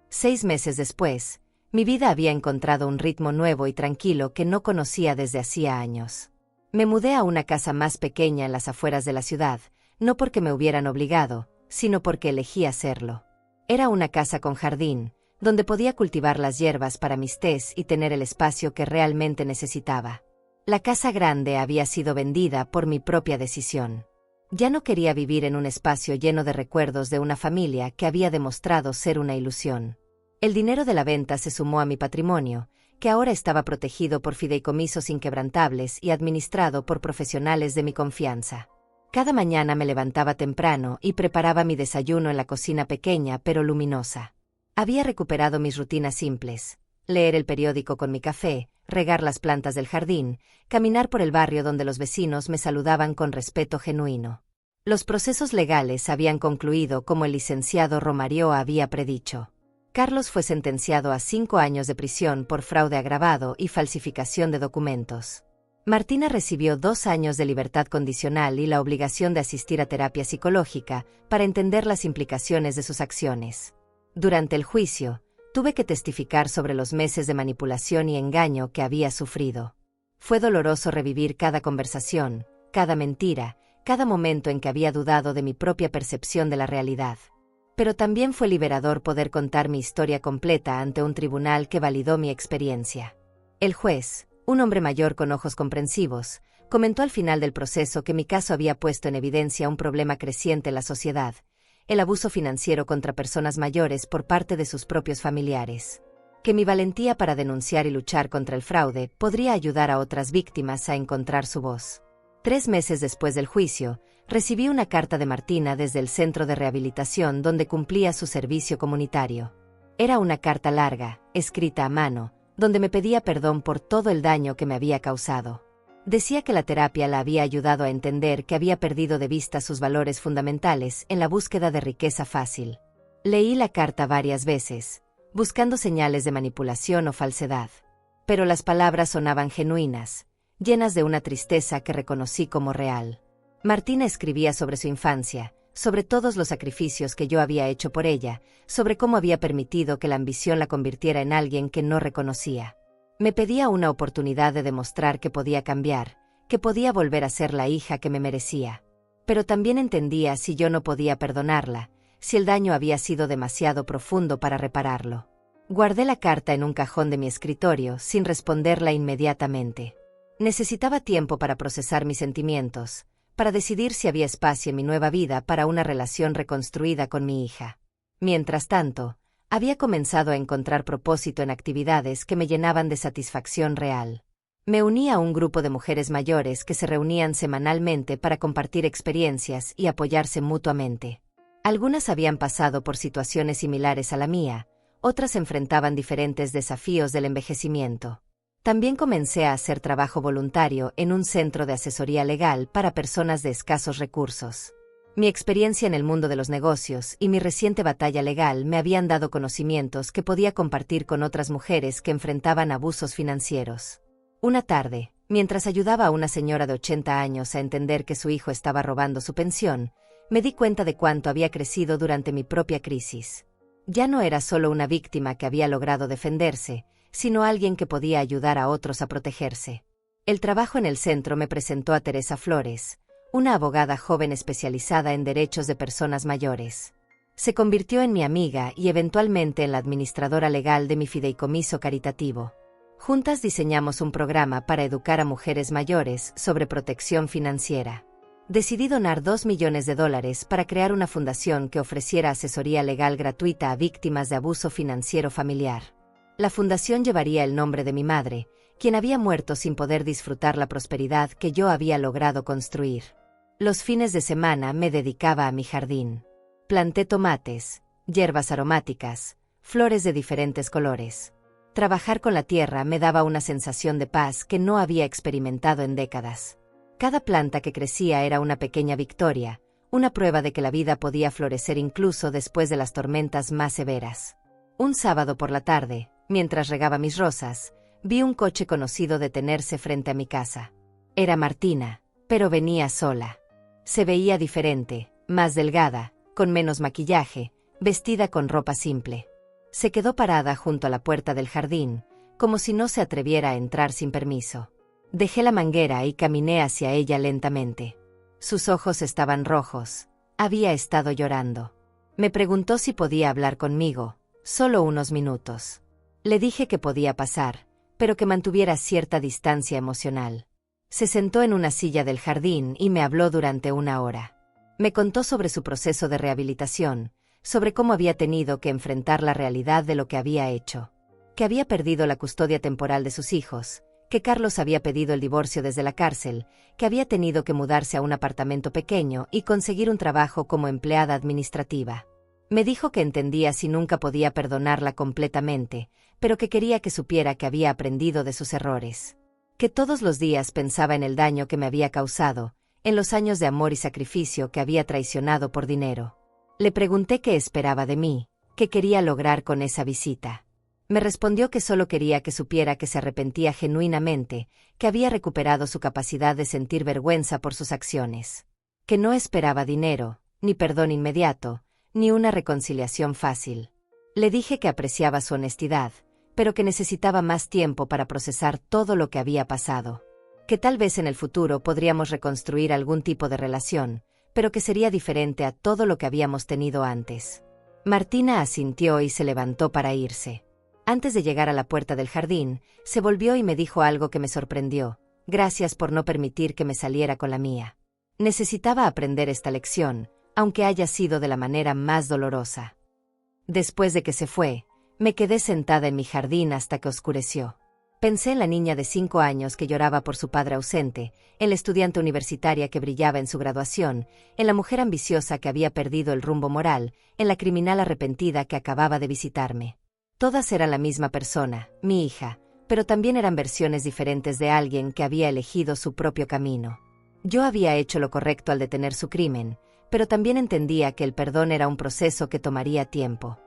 6 meses después, mi vida había encontrado un ritmo nuevo y tranquilo que no conocía desde hacía años. Me mudé a una casa más pequeña en las afueras de la ciudad, no porque me hubieran obligado, sino porque elegí hacerlo. Era una casa con jardín, donde podía cultivar las hierbas para mis tés y tener el espacio que realmente necesitaba. La casa grande había sido vendida por mi propia decisión. Ya no quería vivir en un espacio lleno de recuerdos de una familia que había demostrado ser una ilusión. El dinero de la venta se sumó a mi patrimonio, que ahora estaba protegido por fideicomisos inquebrantables y administrado por profesionales de mi confianza. Cada mañana me levantaba temprano y preparaba mi desayuno en la cocina pequeña pero luminosa. Había recuperado mis rutinas simples: leer el periódico con mi café, regar las plantas del jardín, caminar por el barrio donde los vecinos me saludaban con respeto genuino. Los procesos legales habían concluido como el licenciado Romario había predicho. Carlos fue sentenciado a 5 años de prisión por fraude agravado y falsificación de documentos. Martina recibió 2 años de libertad condicional y la obligación de asistir a terapia psicológica para entender las implicaciones de sus acciones. Durante el juicio, tuve que testificar sobre los meses de manipulación y engaño que había sufrido. Fue doloroso revivir cada conversación, cada mentira, cada momento en que había dudado de mi propia percepción de la realidad. Pero también fue liberador poder contar mi historia completa ante un tribunal que validó mi experiencia. El juez, un hombre mayor con ojos comprensivos, comentó al final del proceso que mi caso había puesto en evidencia un problema creciente en la sociedad: el abuso financiero contra personas mayores por parte de sus propios familiares. Que mi valentía para denunciar y luchar contra el fraude podría ayudar a otras víctimas a encontrar su voz. 3 meses después del juicio, recibí una carta de Martina desde el centro de rehabilitación donde cumplía su servicio comunitario. Era una carta larga, escrita a mano, donde me pedía perdón por todo el daño que me había causado. Decía que la terapia la había ayudado a entender que había perdido de vista sus valores fundamentales en la búsqueda de riqueza fácil. Leí la carta varias veces, buscando señales de manipulación o falsedad. Pero las palabras sonaban genuinas, llenas de una tristeza que reconocí como real. Martina escribía sobre su infancia, sobre todos los sacrificios que yo había hecho por ella, sobre cómo había permitido que la ambición la convirtiera en alguien que no reconocía. Me pedía una oportunidad de demostrar que podía cambiar, que podía volver a ser la hija que me merecía. Pero también entendía si yo no podía perdonarla, si el daño había sido demasiado profundo para repararlo. Guardé la carta en un cajón de mi escritorio sin responderla inmediatamente. Necesitaba tiempo para procesar mis sentimientos, para decidir si había espacio en mi nueva vida para una relación reconstruida con mi hija. Mientras tanto, había comenzado a encontrar propósito en actividades que me llenaban de satisfacción real. Me uní a un grupo de mujeres mayores que se reunían semanalmente para compartir experiencias y apoyarse mutuamente. Algunas habían pasado por situaciones similares a la mía, otras enfrentaban diferentes desafíos del envejecimiento. También comencé a hacer trabajo voluntario en un centro de asesoría legal para personas de escasos recursos. Mi experiencia en el mundo de los negocios y mi reciente batalla legal me habían dado conocimientos que podía compartir con otras mujeres que enfrentaban abusos financieros. Una tarde, mientras ayudaba a una señora de 80 años a entender que su hijo estaba robando su pensión, me di cuenta de cuánto había crecido durante mi propia crisis. Ya no era solo una víctima que había logrado defenderse, sino alguien que podía ayudar a otros a protegerse. El trabajo en el centro me presentó a Teresa Flores, una abogada joven especializada en derechos de personas mayores. Se convirtió en mi amiga y eventualmente en la administradora legal de mi fideicomiso caritativo. Juntas diseñamos un programa para educar a mujeres mayores sobre protección financiera. Decidí donar $2 millones para crear una fundación que ofreciera asesoría legal gratuita a víctimas de abuso financiero familiar. La fundación llevaría el nombre de mi madre, quien había muerto sin poder disfrutar la prosperidad que yo había logrado construir. Los fines de semana me dedicaba a mi jardín. Planté tomates, hierbas aromáticas, flores de diferentes colores. Trabajar con la tierra me daba una sensación de paz que no había experimentado en décadas. Cada planta que crecía era una pequeña victoria, una prueba de que la vida podía florecer incluso después de las tormentas más severas. Un sábado por la tarde, mientras regaba mis rosas, vi un coche conocido detenerse frente a mi casa. Era Martina, pero venía sola. Se veía diferente, más delgada, con menos maquillaje, vestida con ropa simple. Se quedó parada junto a la puerta del jardín, como si no se atreviera a entrar sin permiso. Dejé la manguera y caminé hacia ella lentamente. Sus ojos estaban rojos. Había estado llorando. Me preguntó si podía hablar conmigo, solo unos minutos. Le dije que podía pasar, pero que mantuviera cierta distancia emocional. Se sentó en una silla del jardín y me habló durante una hora. Me contó sobre su proceso de rehabilitación, sobre cómo había tenido que enfrentar la realidad de lo que había hecho, que había perdido la custodia temporal de sus hijos, que Carlos había pedido el divorcio desde la cárcel, que había tenido que mudarse a un apartamento pequeño y conseguir un trabajo como empleada administrativa. Me dijo que entendía si nunca podía perdonarla completamente, pero que quería que supiera que había aprendido de sus errores. Que todos los días pensaba en el daño que me había causado, en los años de amor y sacrificio que había traicionado por dinero. Le pregunté qué esperaba de mí, qué quería lograr con esa visita. Me respondió que solo quería que supiera que se arrepentía genuinamente, que había recuperado su capacidad de sentir vergüenza por sus acciones. Que no esperaba dinero, ni perdón inmediato, ni una reconciliación fácil. Le dije que apreciaba su honestidad, pero que necesitaba más tiempo para procesar todo lo que había pasado. Que tal vez en el futuro podríamos reconstruir algún tipo de relación, pero que sería diferente a todo lo que habíamos tenido antes. Martina asintió y se levantó para irse. Antes de llegar a la puerta del jardín, se volvió y me dijo algo que me sorprendió. Gracias por no permitir que me saliera con la mía. Necesitaba aprender esta lección, aunque haya sido de la manera más dolorosa. Después de que se fue, me quedé sentada en mi jardín hasta que oscureció. Pensé en la niña de 5 años que lloraba por su padre ausente, en la estudiante universitaria que brillaba en su graduación, en la mujer ambiciosa que había perdido el rumbo moral, en la criminal arrepentida que acababa de visitarme. Todas eran la misma persona, mi hija, pero también eran versiones diferentes de alguien que había elegido su propio camino. Yo había hecho lo correcto al detener su crimen, pero también entendía que el perdón era un proceso que tomaría tiempo.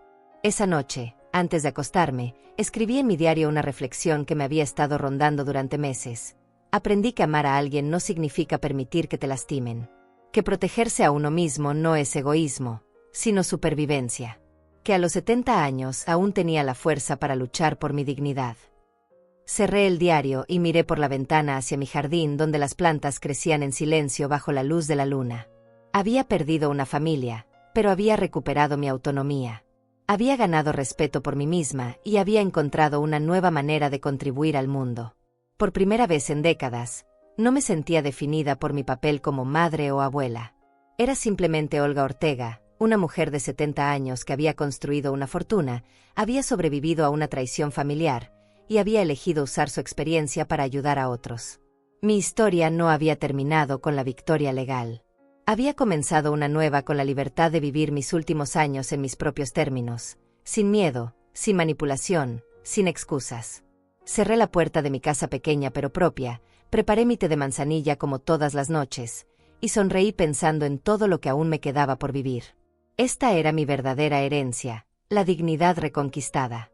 Esa noche, antes de acostarme, escribí en mi diario una reflexión que me había estado rondando durante meses. Aprendí que amar a alguien no significa permitir que te lastimen. Que protegerse a uno mismo no es egoísmo, sino supervivencia. Que a los 70 años aún tenía la fuerza para luchar por mi dignidad. Cerré el diario y miré por la ventana hacia mi jardín donde las plantas crecían en silencio bajo la luz de la luna. Había perdido una familia, pero había recuperado mi autonomía. Había ganado respeto por mí misma y había encontrado una nueva manera de contribuir al mundo. Por primera vez en décadas, no me sentía definida por mi papel como madre o abuela. Era simplemente Olga Ortega, una mujer de 70 años que había construido una fortuna, había sobrevivido a una traición familiar, y había elegido usar su experiencia para ayudar a otros. Mi historia no había terminado con la victoria legal. Había comenzado una nueva con la libertad de vivir mis últimos años en mis propios términos, sin miedo, sin manipulación, sin excusas. Cerré la puerta de mi casa pequeña pero propia, preparé mi té de manzanilla como todas las noches, y sonreí pensando en todo lo que aún me quedaba por vivir. Esta era mi verdadera herencia, la dignidad reconquistada.